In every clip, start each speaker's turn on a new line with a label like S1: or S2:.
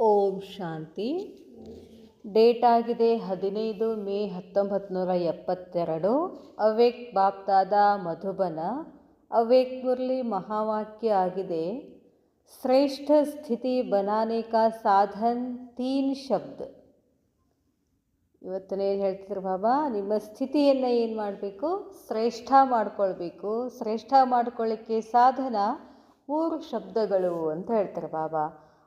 S1: ಓಂ ಶಾಂತಿ. Date ಆಗಿದೆ 15 ಮೇ 1972. ಅವ್ಯಕ್ತ ಬಾಪ್ದಾದ ಮಧುಬನ. ಅವ್ಯಕ್ತ ಮುರಳಿ ಮಹಾವಾಕ್ಯ ಆಗಿದೆ, ಶ್ರೇಷ್ಠ ಸ್ಥಿತಿ ಬನಾನೆ ಕಾ ಸಾಧನ್ 3 ಶಬ್ದ. ಇವತ್ತನೇನು ಹೇಳ್ತಿದ್ರು ಬಾಬಾ, ನಿಮ್ಮ ಸ್ಥಿತಿಯನ್ನು ಏನು ಮಾಡಬೇಕು? ಶ್ರೇಷ್ಠ ಮಾಡ್ಕೊಳ್ಬೇಕು. ಶ್ರೇಷ್ಠ ಮಾಡ್ಕೊಳ್ಳಿಕ್ಕೆ ಸಾಧನ 3 ಶಬ್ದಗಳು ಅಂತ ಹೇಳ್ತಾರೆ ಬಾಬಾ.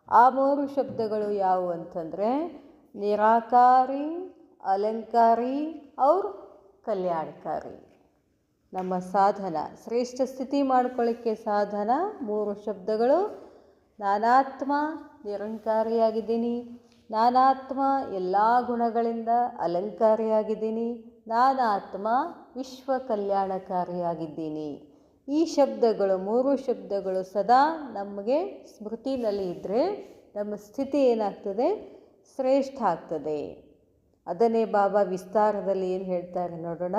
S1: ಆ 3 ಶಬ್ದಗಳು ಯಾವುವು ಅಂತಂದರೆ ನಿರಾಕಾರಿ, ಅಲಂಕಾರಿ ಅವ್ರ ಕಲ್ಯಾಣಕಾರಿ. ನಮ್ಮ ಸಾಧನ ಶ್ರೇಷ್ಠ ಸ್ಥಿತಿ ಮಾಡ್ಕೊಳ್ಳಿಕ್ಕೆ ಸಾಧನ 3 ಶಬ್ದಗಳು. ನಾನಾತ್ಮ ನಿರಂಕಾರಿಯಾಗಿದ್ದೀನಿ, ನಾನಾತ್ಮ ಎಲ್ಲ ಗುಣಗಳಿಂದ ಅಲಂಕಾರಿಯಾಗಿದ್ದೀನಿ, ನಾನಾತ್ಮ ವಿಶ್ವ ಕಲ್ಯಾಣಕಾರಿಯಾಗಿದ್ದೀನಿ. ಈ ಶಬ್ದಗಳು 3 ಶಬ್ದಗಳು ಸದಾ ನಮಗೆ ಸ್ಮೃತಿನಲ್ಲಿ ಇದ್ದರೆ ನಮ್ಮ ಸ್ಥಿತಿ ಏನಾಗ್ತದೆ? ಶ್ರೇಷ್ಠ ಆಗ್ತದೆ. ಅದನ್ನೇ ಬಾಬಾ ವಿಸ್ತಾರದಲ್ಲಿ ಏನು ಹೇಳ್ತಾರೆ ನೋಡೋಣ.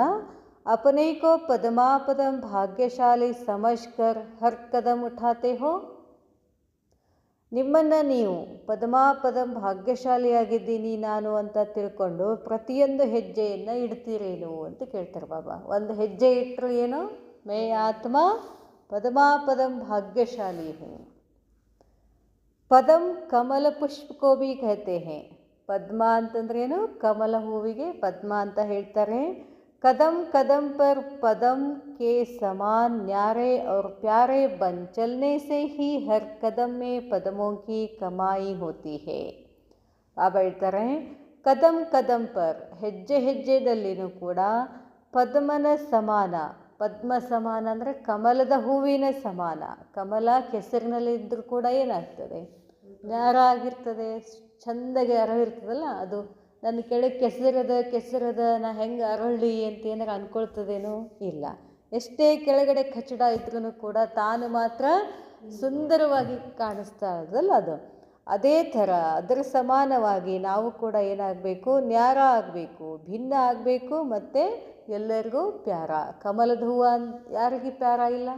S1: ಅಪನೇ ಕೋ ಪದಮಾಪದಂ ಭಾಗ್ಯಶಾಲಿ ಸಮಜ್ಕರ್ ಹರ್ ಕದಂ ಉಠಾತೆ ಹೋ. ನಿಮ್ಮನ್ನು ನೀವು ಪದಮಾಪದಂ ಭಾಗ್ಯಶಾಲಿಯಾಗಿದ್ದೀನಿ ನಾನು ಅಂತ ತಿಳ್ಕೊಂಡು ಪ್ರತಿಯೊಂದು ಹೆಜ್ಜೆಯನ್ನು ಇಡ್ತೀರೇನು ಅಂತ ಕೇಳ್ತಾರೆ ಬಾಬಾ. ಒಂದು ಹೆಜ್ಜೆ ಇಟ್ಟರು ಏನು? ಮೇ ಆತ್ಮ ಪದಮಾಪದಂ ಭಾಗ್ಯಶಾಲಿ ಹೂँ. ಪದಂ ಕಮಲ ಪುಷ್ಪ ಕೋ ಭಿ ಕಹತೆ ಹೇ. ಪದ್ಮ ಅಂತಂದ್ರೇನು? ಕಮಲ ಹೂವಿಗೆ ಪದ್ಮ ಅಂತ ಹೇಳ್ತಾರೆ. ಕದಂ ಕದಂ ಪರ್ ಪದಂ ಕೆ ಸಮಾನ್ ನ್ಯಾರೆ ಔರ್ ಪ್ಯಾರೆ ಬನ್ ಚಲ್ನೆ ಸೆ ಹಿ ಹರ್ ಕದಂ ಮೇ ಪದಮೋ ಕಿ ಕಮಾಯಿ ಹೋತಿ ಹೇ. ಬಾಬಾ ಹೇಳ್ತಾರೆ, ಕದಂ ಕದಂ ಪರ್ ಹೆಜ್ಜೆ ಹೆಜ್ಜೆದಲ್ಲಿನೂ ಕೂಡ ಪದ್ಮನ ಸಮಾನ. ಪದ್ಮ ಸಮಾನ ಅಂದರೆ ಕಮಲದ ಹೂವಿನ ಸಮಾನ. ಕಮಲ ಕೆಸರಿನಲ್ಲಿದ್ದರೂ ಕೂಡ ಏನಾಗ್ತದೆ? ನ್ಯಾರ ಆಗಿರ್ತದೆ, ಚೆಂದಾಗಿ ಅರಳಿರ್ತದಲ್ಲ. ಅದು ನನ್ನ ಕೆಳಗೆ ಕೆಸರದ ನಾ ಹೆಂಗೆ ಅರಳಿ ಅಂತ ಏನಾರು ಅಂದ್ಕೊಳ್ತದೇನೋ? ಇಲ್ಲ. ಎಷ್ಟೇ ಕೆಳಗಡೆ ಕಚ್ಚಡ ಇದ್ರೂ ಕೂಡ ತಾನು ಮಾತ್ರ ಸುಂದರವಾಗಿ ಕಾಣಿಸ್ತಾ ಇರೋದಲ್ಲ ಅದು. ಅದೇ ಥರ ಅದರ ಸಮಾನವಾಗಿ ನಾವು ಕೂಡ ಏನಾಗಬೇಕು? ನ್ಯಾರ ಆಗಬೇಕು, ಭಿನ್ನ ಆಗಬೇಕು, ಮತ್ತು ಎಲ್ಲರಿಗೂ ಪ್ಯಾರ. ಕಮಲದ ಹೂವು ಯಾರಿಗೆ ಪ್ಯಾರ ಇಲ್ಲ?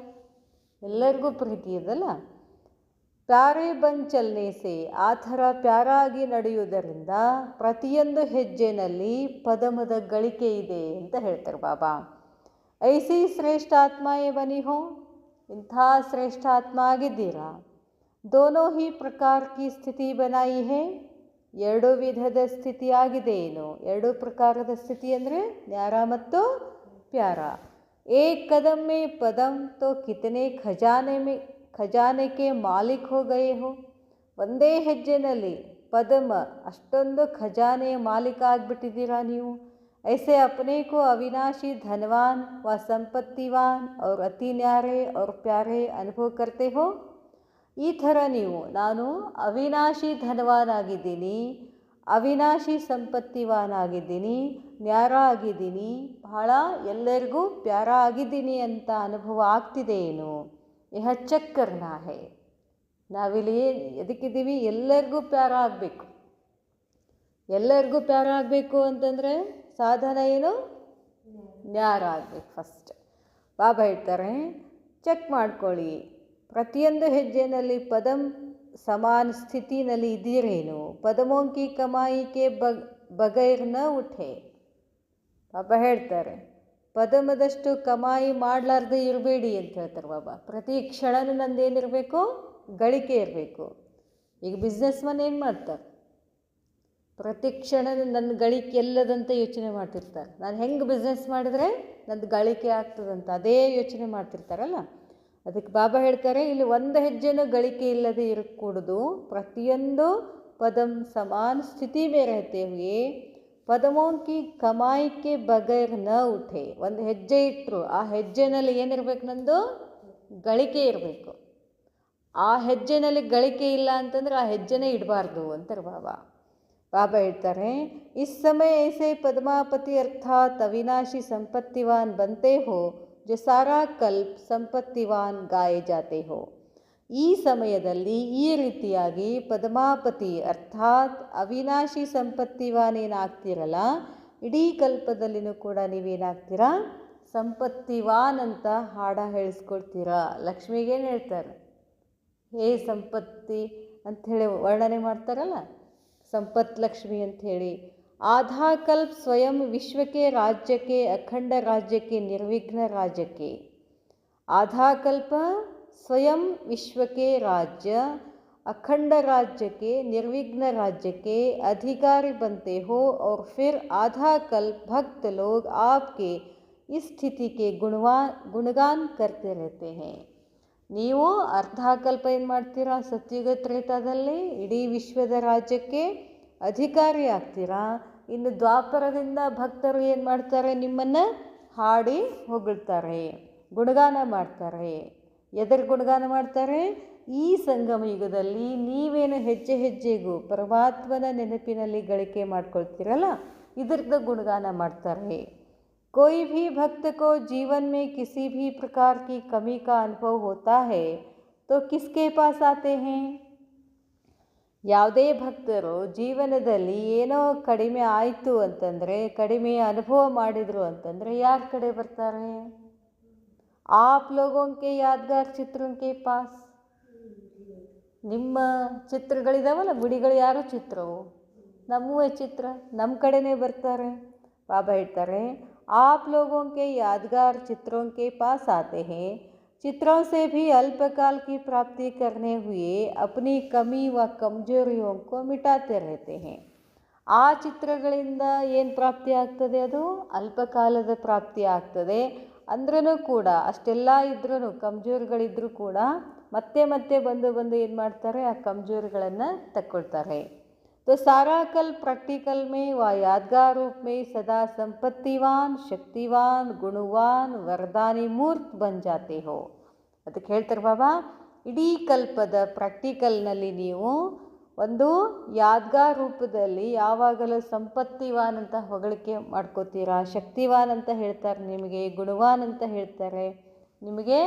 S1: ಎಲ್ಲರಿಗೂ ಪ್ರೀತಿ ಇದಲ್ಲ. ಪ್ಯಾರೆ ಬಂದು ಚಲ್ನೇಸೆ, ಆ ಥರ ಪ್ಯಾರ ಆಗಿ ನಡೆಯುವುದರಿಂದ ಪ್ರತಿಯೊಂದು ಹೆಜ್ಜೆನಲ್ಲಿ ಪದಮದ ಗಳಿಕೆ ಇದೆ ಅಂತ ಹೇಳ್ತಾರೆ ಬಾಬಾ. ಐಸಿ ಶ್ರೇಷ್ಠ ಆತ್ಮಾಯೇ ಬನಿ ಹೋ. ಇಂಥ ಶ್ರೇಷ್ಠ ಆತ್ಮ ಆಗಿದ್ದೀರಾ. ದೋನೋ ಹಿ ಪ್ರಕಾರ ಕಿ ಸ್ಥಿತಿ ಬನಾಯಿ ಹೇ. 2 ವಿಧದ ಸ್ಥಿತಿ ಆಗಿದೆ. ಏನು 2 ಪ್ರಕಾರದ ಸ್ಥಿತಿ ಅಂದರೆ ನ್ಯಾರ ಮತ್ತು ಪ್ಯಾರ. ಏಕ್ ಕದಂ ಮೇ ಪದಂ ತೋ ಕಿತನೆ ಖಜಾನೆ ಕೆ ಮಾಲಿಕ್ ಹೋ ಗಯೇ ಹೋ. ಒಂದೇ ಹೆಜ್ಜೆನಲ್ಲಿ ಪದಮ ಅಷ್ಟೊಂದು ಖಜಾನೆಯ ಮಾಲೀಕ ಆಗಿಬಿಟ್ಟಿದ್ದೀರಾ ನೀವು. ಐಸೆ ಅಪನೇ ಕೋ ಅವಿನಾಶಿ ಧನವಾನ್ ವ ಸಂಪತ್ತಿವಾನ್ ಔರ್ ಅತಿ ನ್ಯಾರೆ ಔರ್ ಪ್ಯಾರೆ ಅನುಭವ ಕರ್ತೆ ಹೋ. ಈ ಥರ ನೀವು ನಾನು ಅವಿನಾಶಿ ಧನವಾನಾಗಿದ್ದೀನಿ, ಅವಿನಾಶಿ ಸಂಪತ್ತಿವಾನಾಗಿದ್ದೀನಿ, ನ್ಯಾರ ಆಗಿದ್ದೀನಿ, ಬಹಳ ಎಲ್ಲರಿಗೂ ಪ್ಯಾರ ಆಗಿದ್ದೀನಿ ಅಂತ ಅನುಭವ ಆಗ್ತಿದೆ. ಏನು ಯಹ ಚಕ್ಕರ್ನಾ ಹೇ. ನಾವಿಲ್ಲಿ ಎದಕ್ಕಿದ್ದೀವಿ? ಎಲ್ಲರಿಗೂ ಪ್ಯಾರ ಆಗಬೇಕು. ಎಲ್ಲರಿಗೂ ಪ್ಯಾರ ಆಗಬೇಕು ಅಂತಂದರೆ ಸಾಧನ ಏನು? ನ್ಯಾರ ಆಗಬೇಕು ಫಸ್ಟ್. ಬಾಬಾ ಹೇಳ್ತಾರೆ, ಚೆಕ್ ಮಾಡ್ಕೊಳ್ಳಿ. ಪ್ರತಿಯೊಂದು ಹೆಜ್ಜೆನಲ್ಲಿ ಪದಂ ಸಮಾನ ಸ್ಥಿತಿನಲ್ಲಿ ಇದ್ದೀರೇನು. ಪದಮೋಂಕಿ ಕಮಾಯಿಕೆ ಬಗೈರ್ನ ಉಠೆ. ಬಾಬಾ ಹೇಳ್ತಾರೆ, ಪದಮದಷ್ಟು ಕಮಾಯಿ ಮಾಡಲಾರ್ದೆ ಇರಬೇಡಿ ಅಂತ ಹೇಳ್ತಾರೆ ಬಾಬಾ. ಪ್ರತಿ ಕ್ಷಣನೂ ನಂದೇನಿರಬೇಕು? ಗಳಿಕೆ ಇರಬೇಕು. ಈಗ ಬಿಸ್ನೆಸ್ ಮನ್ ಏನು ಮಾಡ್ತಾರೆ? ಪ್ರತಿ ಕ್ಷಣನೂ ನನ್ನ ಗಳಿಕೆ ಎಲ್ಲದಂತ ಯೋಚನೆ ಮಾಡ್ತಿರ್ತಾರೆ. ನಾನು ಹೆಂಗೆ ಬಿಸ್ನೆಸ್ ಮಾಡಿದರೆ ನಂದು ಗಳಿಕೆ ಆಗ್ತದಂತ ಅದೇ ಯೋಚನೆ ಮಾಡ್ತಿರ್ತಾರಲ್ಲ. ಅದಕ್ಕೆ ಬಾಬಾ ಹೇಳ್ತಾರೆ, ಇಲ್ಲಿ ಒಂದು ಹೆಜ್ಜೆನೂ ಗಳಿಕೆ ಇಲ್ಲದೆ ಇರಕೂಡದು. ಪ್ರತಿಯೊಂದು ಪದಂ ಸಮಾನ ಸ್ಥಿತಿ ಮೇ ರಹತೆ ಹುಯೇ ಪದಮೋಂಕಿ ಕಮಾಯಿಕೆ ಬಗೈರ್ ನ ಉಠೆ. ಒಂದು ಹೆಜ್ಜೆ ಇಟ್ಟರು ಆ ಹೆಜ್ಜೆನಲ್ಲಿ ಏನಿರಬೇಕು? ನಂದು ಗಳಿಕೆ ಇರಬೇಕು. ಆ ಹೆಜ್ಜೆನಲ್ಲಿ ಗಳಿಕೆ ಇಲ್ಲ ಅಂತಂದ್ರೆ ಆ ಹೆಜ್ಜೆನೇ ಇಡಬಾರ್ದು ಅಂತಾರೆ ಬಾಬಾ. ಬಾಬಾ ಹೇಳ್ತಾರೆ, ಇಸ್ ಸಮಯ ಐಸೆ ಪದ್ಮಾಪತಿ ಅರ್ಥಾತ್ ಅವಿನಾಶಿ ಸಂಪತ್ತಿವಾನ್ ಬಂತೆ ಹೋ जो सारा कल्प ಸಂಪತ್ತಿವಾನ್ ಗಾಯೆ ಜಾತೆ ಹೋ. ಈ ಸಮಯದಲ್ಲಿ ಈ ರೀತಿಯಾಗಿ ಪದ್ಮಾಪತಿ ಅರ್ಥಾತ್ ಅವಿನಾಶಿ ಸಂಪತ್ತಿವಾನ್ ಏನಾಗ್ತಿರಲ್ಲ, ಇಡೀ ಕಲ್ಪದಲ್ಲಿನೂ ಕೂಡ ನೀವೇನಾಗ್ತೀರಾ? ಸಂಪತ್ತಿವಾನ್ ಅಂತ ಹಾಡ ಹೇಳಿಸ್ಕೊಳ್ತೀರಾ. ಲಕ್ಷ್ಮಿಗೇನು ಹೇಳ್ತಾರೆ? ಹೇ ಸಂಪತ್ತಿ ಅಂಥೇಳಿ ವರ್ಣನೆ ಮಾಡ್ತಾರಲ್ಲ, ಸಂಪತ್ ಲಕ್ಷ್ಮಿ ಅಂಥೇಳಿ. आधा कल्प स्वयं विश्व के राज्य के अखंड राज्य के निर्विघ्न राज्य के, आधा कल्प स्वयं विश्व के राज्य अखंड राज्य के निर्विघ्न राज्य के अधिकारी बनते हो और फिर आधा कल्प भक्त लोग आपके इस स्थिति के गुणगान करते रहते हैं. ನೀವು ಅರ್ಧ ಕಲ್ಪ ಏನು ಮಾಡ್ತೀರಾ, ಸತ್ಯುಗ ತ್ರೇತಾದಲ್ಲಿ ಇಡೀ ವಿಶ್ವದ ರಾಜ್ಯಕ್ಕೆ ಅಧಿಕಾರಿ ಆಗ್ತೀರಾ. ಇನ್ನು ದ್ವಾಪರದಿಂದ ಭಕ್ತರು ಏನು ಮಾಡ್ತಾರೆ, ನಿಮ್ಮನ್ನು ಹಾಡಿ ಹೊಗಳ್ತಾರೆ, ಗುಣಗಾನ ಮಾಡ್ತಾರೆ. ಎದರ ಗುಣಗಾನ ಮಾಡ್ತಾರೆ? ಈ ಸಂಗಮ ಯುಗದಲ್ಲಿ ನೀವೇನು ಹೆಜ್ಜೆ ಹೆಜ್ಜೆಗೂ ಪರಮಾತ್ಮನ ನೆನಪಿನಲ್ಲಿ ಗಳಿಕೆ ಮಾಡ್ಕೊಳ್ತೀರಲ್ಲ, ಇದರದ ಗುಣಗಾನ ಮಾಡ್ತಾರೆ. कोई भी भक्त को जीवन में किसी भी प्रकार की कमी का अनुभव होता है तो किसके पास आते हैं? ಯಾವುದೇ ಭಕ್ತರು ಜೀವನದಲ್ಲಿ ಏನೋ ಕಡಿಮೆ ಆಯಿತು ಅಂತಂದರೆ, ಕಡಿಮೆ ಅನುಭವ ಮಾಡಿದರು ಅಂತಂದರೆ ಯಾರ ಕಡೆ ಬರ್ತಾರೆ? ಆಪ್ ಲೋಗೋಂ ಕೆ ಯಾದಗಾರ್ ಚಿತ್ರೋಂ ಕೆ ಪಾಸ್. ನಿಮ್ಮ ಚಿತ್ರಗಳಿದಾವಲ್ಲ, ಗುಡಿಗಳು ಯಾರು ಚಿತ್ರವು? ನಮ್ಮವೇ ಚಿತ್ರ, ನಮ್ಮ ಕಡೆನೇ ಬರ್ತಾರೆ. ಬಾಬಾ ಹೇಳ್ತಾರೆ, आप लोगों के यादगार चित्रों के पास आते हैं, चित्रों से भी अल्पकाल की प्राप्ति करने हुए अपनी कमी व कमजोरियों को मिटाते रहते हैं. ಆ ಚಿತ್ರಗಳಿಂದ ಏನು ಪ್ರಾಪ್ತಿ ಆಗ್ತದೆ? ಅದು ಅಲ್ಪಕಾಲದ ಪ್ರಾಪ್ತಿ ಆಗ್ತದೆ. ಅಂದ್ರೂ ಕೂಡ ಅಷ್ಟೆಲ್ಲ ಇದ್ರೂ, ಕಮ್ಜೋರಿಗಳಿದ್ರೂ ಕೂಡ ಮತ್ತೆ ಮತ್ತೆ ಬಂದು ಏನು ಮಾಡ್ತಾರೆ, ಆ ಕಮ್ಜೋರಿಗಳನ್ನು ತಕ್ಕೊಳ್ತಾರೆ. तो सारा कल प्रैक्टिकल में व यादगार रूप में सदा संपत्तिवान, शक्तिवान, गुणवान, वरदानी मूर्त बन जाते हो. ಅದಕ್ಕೆ ಹೇಳ್ತಾರೆ ಬಾಬಾ, ಇಡೀ ಕಲ್ಪದ ಪ್ರಾಕ್ಟಿಕಲ್ನಲ್ಲಿ ನೀವು ಒಂದು ಯಾದಗಾರ್ ರೂಪದಲ್ಲಿ ಯಾವಾಗಲೂ ಸಂಪತ್ತಿವಾನ್ ಅಂತ ಹೊಗಳಿಕೆ ಮಾಡ್ಕೋತೀರಾ, ಶಕ್ತಿವಾನ್ ಅಂತ ಹೇಳ್ತಾರೆ, ನಿಮಗೆ ಗುಣವಾನ್ ಅಂತ ಹೇಳ್ತಾರೆ, ನಿಮಗೆ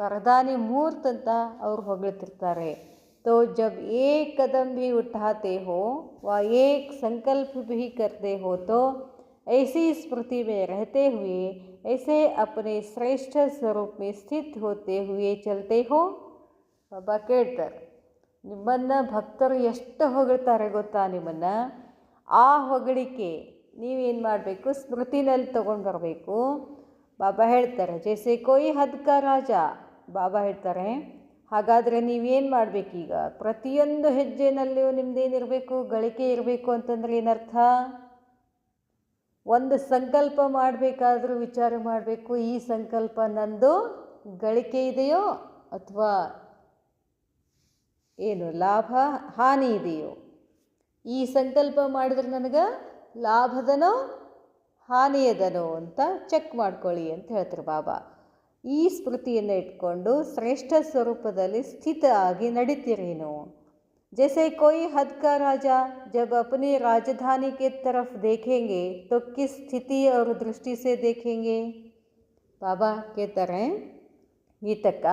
S1: ವರದಾನಿ ಮೂರ್ತ್ ಅಂತ ಅವ್ರು ಹೊಗಳ್ತಿರ್ತಾರೆ. तो जब एक कदम भी उठाते हो व एक संकल्प भी करते हो तो ऐसी स्मृति में रहते हुए ऐसे अपने श्रेष्ठ स्वरूप में स्थित होते हुए चलते हो. ಬಾಬಾ ಕೇಳ್ತಾರೆ, ನಿಮ್ಮನ್ನು ಭಕ್ತರು ಎಷ್ಟು ಹೊಗಳ್ತಾರೆ ಗೊತ್ತಾ? ನಿಮ್ಮನ್ನು ಆ ಹೊಗಳಿಕೆ ನೀವೇನು ಮಾಡಬೇಕು, ಸ್ಮೃತಿನಲ್ಲಿ ತೊಗೊಂಡು ಬರಬೇಕು. ಬಾಬಾ ಹೇಳ್ತಾರೆ, ಜೈಸೆ ಕೋಯಿ ಹದ್ ಕಾ ರಾಜ. ಬಾಬಾ ಹೇಳ್ತಾರೆ, ಹಾಗಾದರೆ ನೀವೇನು ಮಾಡಬೇಕೀಗ? ಪ್ರತಿಯೊಂದು ಹೆಜ್ಜೆನಲ್ಲಿಯೂ ನಿಮ್ಮದೇನಿರಬೇಕು, ಗಳಿಕೆ ಇರಬೇಕು. ಅಂತಂದರೆ ಏನರ್ಥ? ಒಂದು ಸಂಕಲ್ಪ ಮಾಡಬೇಕಾದ್ರೂ ವಿಚಾರ ಮಾಡಬೇಕು, ಈ ಸಂಕಲ್ಪ ನಂದು ಗಳಿಕೆ ಇದೆಯೋ ಅಥವಾ ಏನು ಲಾಭ ಹಾನಿ ಇದೆಯೋ? ಈ ಸಂಕಲ್ಪ ಮಾಡಿದ್ರೆ ನನಗೆ ಲಾಭದನೋ ಹಾನಿಯದನೋ ಅಂತ ಚೆಕ್ ಮಾಡ್ಕೊಳ್ಳಿ ಅಂತ ಹೇಳ್ತಾರೆ ಬಾಬಾ. ಈ ಸ್ಮೃತಿಯನ್ನು ಇಟ್ಕೊಂಡು ಶ್ರೇಷ್ಠ ಸ್ವರೂಪದಲ್ಲಿ ಸ್ಥಿತ ಆಗಿ ನಡೀತೀರೇನು? जैसे कोई हद का राजा जब अपनी राजधानी के तरफ देखेंगे तो किस स्थिति और दृष्टि से देखेंगे? ಬಾಬಾ ಕೇಳ್ತಾರೆ ಗೀತಕ್ಕ,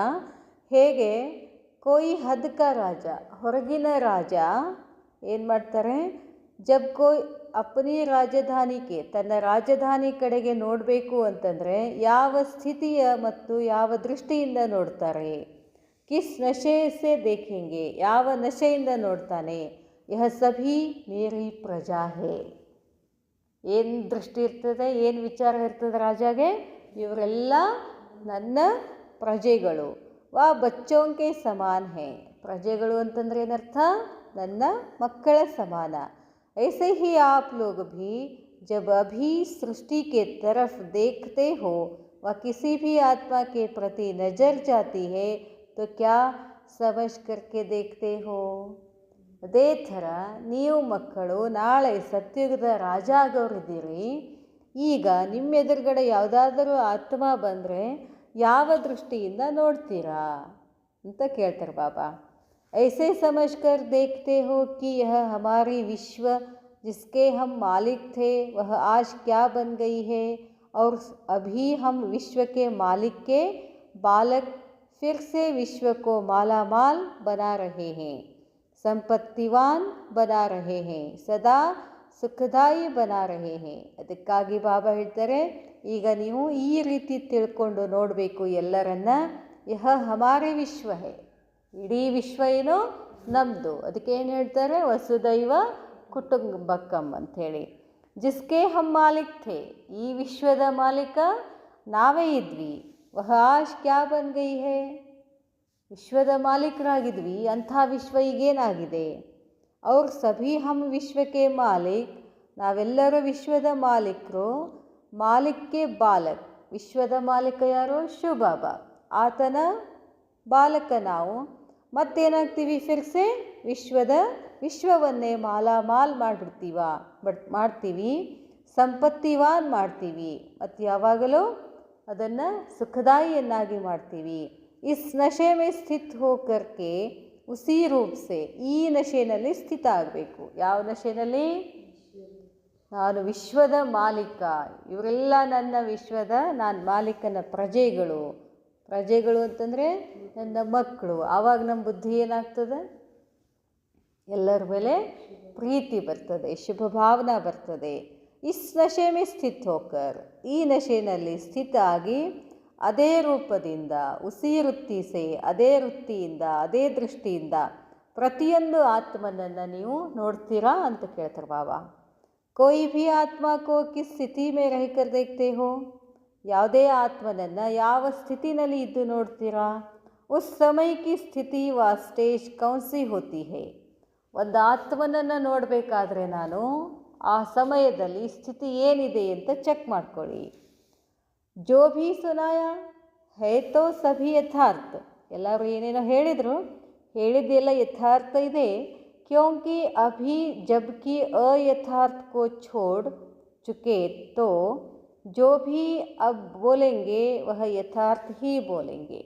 S1: ಹೇಗೆ ಕೋಯಿ ಹದ್ ಕಾ ರಾಜ, ಹೊರಗಿನ ರಾಜ ಏನು ಮಾಡ್ತಾರೆ, ಜಬ್ ಕೋಯ್ ಅಪನಿ ರಾಜಧಾನಿಗೆ, ತನ್ನ ರಾಜಧಾನಿ ಕಡೆಗೆ ನೋಡಬೇಕು ಅಂತಂದರೆ ಯಾವ ಸ್ಥಿತಿಯ ಮತ್ತು ಯಾವ ದೃಷ್ಟಿಯಿಂದ ನೋಡ್ತಾರೆ? ಕಿಸ್ ನಶೆ ಸೆ ದೇಖೆಂಗೆ, ಯಾವ ನಶೆಯಿಂದ ನೋಡ್ತಾನೆ? ಯಹ ಸಭಿ ಮೇರಿ ಪ್ರಜಾ ಹೇ. ಏನು ದೃಷ್ಟಿ ಇರ್ತದೆ, ಏನು ವಿಚಾರ ಇರ್ತದೆ ರಾಜಾಗೆ? ಇವರೆಲ್ಲ ನನ್ನ ಪ್ರಜೆಗಳು. ವಾ ಬಚ್ಚೋಂಕೆ ಸಮಾನ್ ಹೇ. ಪ್ರಜೆಗಳು ಅಂತಂದರೆ ಏನರ್ಥ? ನನ್ನ ಮಕ್ಕಳ ಸಮಾನ. ऐसे ही आप लोग भी जब अभी सृष्टि के तरफ देखते हो व किसी भी आत्मा के प्रति नज़र जाती है तो क्या समझ करके देखते हो? ಅದೇ ಥರ ನೀವು ಮಕ್ಕಳು ನಾಳೆ ಸತ್ಯುಗದ ರಾಜ ಆಗೋರಿದ್ದೀರಿ. ಈಗ ನಿಮ್ಮ ಎದುರುಗಡೆ ಯಾವುದಾದರೂ ಆತ್ಮ ಬಂದರೆ ಯಾವ ದೃಷ್ಟಿಯಿಂದ ನೋಡ್ತೀರಾ ಅಂತ ಕೇಳ್ತಾರೆ ಬಾಬಾ. ऐसे समझकर देखते हो कि यह हमारी विश्व जिसके हम मालिक थे वह आज क्या बन गई है और अभी हम विश्व के मालिक के बालक फिर से विश्व को माला माल बना रहे हैं, संपत्तिवान बना रहे हैं, सदा ಸುಖದಾಯಿ ಬನಾ ರಹೇ ಹೇ. ಅದಕ್ಕಾಗಿ ಬಾಬಾ ಹೇಳ್ತಾರೆ, ಈಗ ನೀವು ಈ ರೀತಿ ತಿಳ್ಕೊಂಡು ನೋಡಬೇಕು ಎಲ್ಲರನ್ನ. ಯಹ ಹಮಾರೇ ವಿಶ್ವ ಹೇ, ಇಡೀ ವಿಶ್ವ ಏನು ನಮ್ಮದು. ಅದಕ್ಕೆ ಏನು ಹೇಳ್ತಾರೆ, ವಸುದೈವ ಕುಟುಂಬಕಂ ಅಂಥೇಳಿ. ಜಿಸ್ಕೆ ಹಮ್ ಮಾಲಿಕ್ ಥೇ, ಈ ವಿಶ್ವದ ಮಾಲೀಕ ನಾವೇ ಇದ್ವಿ. ವಹ ಆಜ್ ಕ್ಯಾ ಬನ್ ಗಯಿ ಹೇ, ವಿಶ್ವದ ಮಾಲೀಕರಾಗಿದ್ವಿ, ಅಂಥ ವಿಶ್ವ ಈಗೇನಾಗಿದೆ. ಅವ್ರ ಸಭಿ ಹಮ್ ವಿಶ್ವಕ್ಕೆ ಮಾಲೀಕ್, ನಾವೆಲ್ಲರೂ ವಿಶ್ವದ ಮಾಲೀಕರು. ಮಾಲಿಕ್ಗೆ ಬಾಲಕ್, ವಿಶ್ವದ ಮಾಲೀಕ ಯಾರು, ಶಿವಬಾಬಾ, ಆತನ ಬಾಲಕ ನಾವು. ಮತ್ತೇನಾಗ್ತೀವಿ, ಫಿರ್ಸೆ ವಿಶ್ವವನ್ನೇ ಮಾಲಾಮಾಲ್ ಮಾಡ್ತೀವಿ, ಸಂಪತ್ತಿವಾನ್ ಮಾಡ್ತೀವಿ, ಮತ್ತು ಯಾವಾಗಲೂ ಅದನ್ನು ಸುಖದಾಯಿಯನ್ನಾಗಿ ಮಾಡ್ತೀವಿ. ಇಸ್ ನಶೆ ಮೇ ಸ್ಥಿತ್ ಹೋಕರ್ಕೆ ಉಸಿ ರೂಪ್ಸೆ, ಈ ನಶೆಯಲ್ಲಿ ಸ್ಥಿತ ಆಗಬೇಕು. ಯಾವ ನಶೆಯಲ್ಲಿ, ನಾನು ವಿಶ್ವದ ಮಾಲೀಕ, ಇವರೆಲ್ಲ ನನ್ನ ವಿಶ್ವದ, ನಾನು ಮಾಲೀಕನ ಪ್ರಜೆಗಳು ಅಂತಂದರೆ ನನ್ನ ಮಕ್ಕಳು. ಆವಾಗ ನಮ್ಮ ಬುದ್ಧಿ ಏನಾಗ್ತದೆ, ಎಲ್ಲರ ಮೇಲೆ ಪ್ರೀತಿ ಬರ್ತದೆ, ಶುಭ ಭಾವನಾ ಬರ್ತದೆ. ಇಸ್ ನಶೆ ಮೇ ಸ್ಥಿತ್ ಹೋಕರ್, ಈ ನಶೆಯಲ್ಲಿ ಸ್ಥಿತ ಆಗಿ ಅದೇ ರೂಪದಿಂದ, ಉಸಿ ವೃತ್ತಿಸೆ, ಅದೇ ವೃತ್ತಿಯಿಂದ, ಅದೇ ದೃಷ್ಟಿಯಿಂದ ಪ್ರತಿಯೊಂದು ಆತ್ಮನನ್ನು ನೀವು ನೋಡ್ತೀರಾ ಅಂತ ಕೇಳ್ತಾರೆ ಬಾಬಾ. कोई भी आत्मा को किस स्थिति में रहकर देखते हो, ಯಾವುದೇ ಆತ್ಮನನ್ನು ಯಾವ ಸ್ಥಿತಿನಲ್ಲಿ ಇದ್ದು ನೋಡ್ತೀರಾ. ಉಸ್ ಸಮಯ ಕಿ ಸ್ಥಿತಿ ವ ಸ್ಟೇಜ್ ಕೌನ್ಸಿ ಹೋತಿ ಹೇ, ಒಂದು ಆತ್ಮನನ್ನು ನೋಡಬೇಕಾದ್ರೆ ನಾನು ಆ ಸಮಯದಲ್ಲಿ ಸ್ಥಿತಿ ಏನಿದೆ ಅಂತ ಚೆಕ್ ಮಾಡ್ಕೊಳ್ಳಿ. ಜೋ ಭೀ ಸುನಾಯ ಹೇ ತೋ ಸಭಿ ಯಥಾರ್ಥ, ಎಲ್ಲರೂ ಏನೇನೋ ಹೇಳಿದ್ದೆಲ್ಲ ಯಥಾರ್ಥ ಇದೆ. क्योंकि अभी जबकि अयथार्थ को छोड़ चुके तो जो भी अब बोलेंगे वह यथार्थ ही बोलेंगे.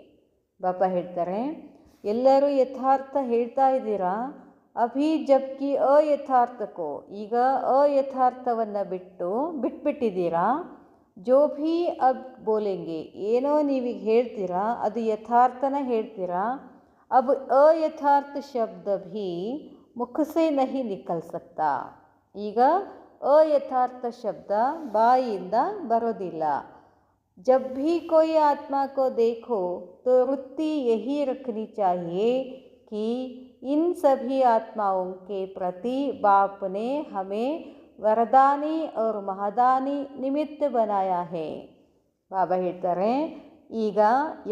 S1: ಬಾಬಾ ಹೇಳ್ತಾರೆ, ಎಲ್ಲರೂ ಯಥಾರ್ಥ ಹೇಳ್ತಾ ಇದ್ದೀರಾ. ಅಭಿ ಜಬ್ಕಿ ಅಯಥಾರ್ಥಕ್ಕೋ, ಈಗ ಅಯಥಾರ್ಥವನ್ನು ಬಿಟ್ಬಿಟ್ಟಿದ್ದೀರಾ. ಜೋ ಭೀ ಅಬ್ ಬೋಲೆಂಗೆ, ಏನೋ ನೀವೀಗ ಹೇಳ್ತೀರಾ ಅದು ಯಥಾರ್ಥನ ಹೇಳ್ತೀರಾ. ಅಬ್ ಅಯಥಾರ್ಥ ಶಬ್ದ ಭೀ ಮುಖ ಸೆ ನಹಿ ನಿಕಲ್ ಸಕ್ತಾ, ಈಗ ಅಯಥಾರ್ಥ ಶಬ್ದ ಬಾಯಿಯಿಂದ ಬರೋದಿಲ್ಲ. जब भी कोई आत्मा को देखो तो वृत्ति यही रखनी चाहिए कि इन सभी आत्माओं के प्रति बाप ने हमें वरदानी और महादानी निमित्त बनाया है. ಬಾಬಾ ಹೇಳ್ತಾರೆ, ಈಗ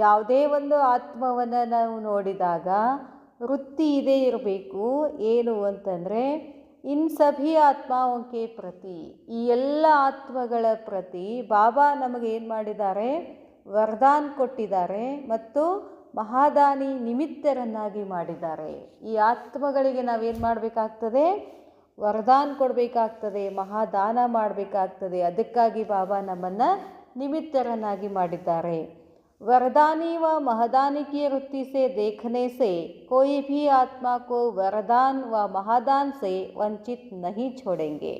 S1: ಯಾವುದೇ ಒಂದು ಆತ್ಮವನ್ನು ನಾವು ನೋಡಿದಾಗ ವೃತ್ತಿ ಇದೇ ಇರಬೇಕು. ಏನು ಅಂತಂದರೆ, ಇನ್ ಸಭಿ ಆತ್ಮಾವಂಕೆ ಪ್ರತಿ, ಈ ಎಲ್ಲ ಆತ್ಮಗಳ ಪ್ರತಿ ಬಾಬಾ ನಮಗೇನು ಮಾಡಿದ್ದಾರೆ, ವರದಾನ್ ಕೊಟ್ಟಿದ್ದಾರೆ ಮತ್ತು ಮಹಾದಾನಿ ನಿಮಿತ್ತರನ್ನಾಗಿ ಮಾಡಿದ್ದಾರೆ. ಈ ಆತ್ಮಗಳಿಗೆ ನಾವೇನು ಮಾಡಬೇಕಾಗ್ತದೆ, ವರದಾನ್ ಕೊಡಬೇಕಾಗ್ತದೆ, ಮಹಾದಾನ ಮಾಡಬೇಕಾಗ್ತದೆ. ಅದಕ್ಕಾಗಿ ಬಾಬಾ ನಮ್ಮನ್ನು ನಿಮಿತ್ತರನ್ನಾಗಿ ಮಾಡಿದ್ದಾರೆ. वरदानी व महादानी की वृत्ति से देखने से कोई भी आत्मा को वरदान व महादान से ವಂಚಿತ್ नहीं छोड़ेंगे.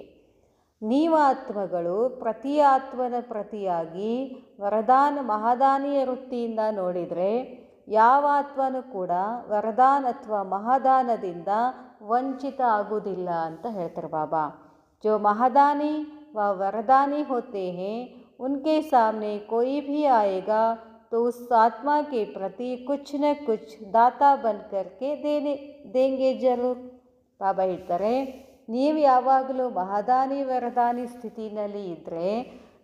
S1: ನೀವಾತ್ಮಗಳು ಪ್ರತಿ ಆತ್ಮನ ಪ್ರತಿಯಾಗಿ ವರದಾನ ಮಹಾದಾನಿಯ ವೃತ್ತಿಯಿಂದ ನೋಡಿದರೆ ಯಾವ ಆತ್ಮನೂ ಕೂಡ ವರದಾನ್ ಅಥವಾ ಮಹಾದಾನದಿಂದ ವಂಚಿತ ಆಗುವುದಿಲ್ಲ ಅಂತ ಹೇಳ್ತಾರೆ ಬಾಬಾ. जो महादानी व वरदानी होते हैं उनके सामने कोई भी आएगा तो उस आत्मा के प्रति कुछ न कुछ दाता बन करके देंगे जरूर. ಬಾಬಾ ಹೇಳ್ತಾರೆ, ನೀವು ಯಾವಾಗಲೂ ಮಹಾದಾನಿ ವರದಾನಿ ಸ್ಥಿತಿನಲ್ಲಿ ಇದ್ದರೆ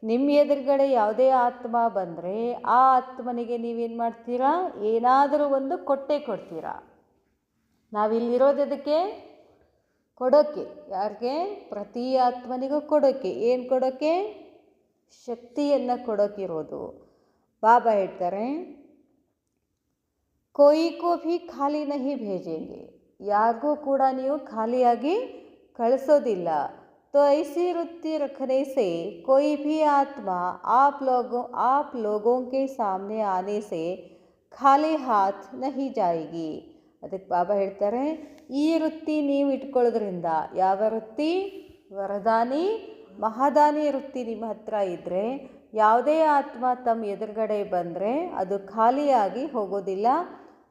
S1: ನಿಮ್ಮ ಎದುರುಗಡೆ ಯಾವುದೇ ಆತ್ಮ ಬಂದರೆ ಆ ಆತ್ಮನಿಗೆ ನೀವೇನು ಮಾಡ್ತೀರಾ, ಏನಾದರೂ ಒಂದು ಕೊಡ್ತೀರಾ. ನಾವಿಲ್ಲಿರೋದಕ್ಕೆ ಕೊಡೋಕ್ಕೆ, ಯಾರಿಗೆ, ಪ್ರತಿ ಆತ್ಮನಿಗೂ ಕೊಡೋಕ್ಕೆ. ಏನು ಕೊಡೋಕ್ಕೆ, ಶಕ್ತಿಯನ್ನು ಕೊಡೋಕ್ಕಿರೋದು. ಬಾಬಾ ಹೇಳ್ತಾರೆ, ಕೋಯಿ ಕೋ ಭಿ ಖಾಲಿ ನಹಿ ಭೇಜೆಂಗೆ, ಯಾರಿಗೂ ಕೂಡ ನೀವು ಖಾಲಿಯಾಗಿ ಕಳಿಸೋದಿಲ್ಲ. तो ऐसी वृत्ति रखने से कोई भी आत्मा आप लोगों के सामने आने से खाली हाथ नहीं जाएगी. ಅದಕ್ಕೆ ಬಾಬಾ ಹೇಳ್ತಾರೆ, ಈ ವೃತ್ತಿ ನೀವು ಇಟ್ಕೊಳ್ಳೋದ್ರಿಂದ, ಯಾವ ವೃತ್ತಿ, ವರದಾನಿ ಮಹಾದಾನಿ ವೃತ್ತಿ ನಿಮ್ಮ ಹತ್ರ ಇದ್ದರೆ ಯಾವುದೇ ಆತ್ಮ ತಮ್ಮ ಎದುರುಗಡೆ ಬಂದರೆ ಅದು ಖಾಲಿಯಾಗಿ ಹೋಗೋದಿಲ್ಲ.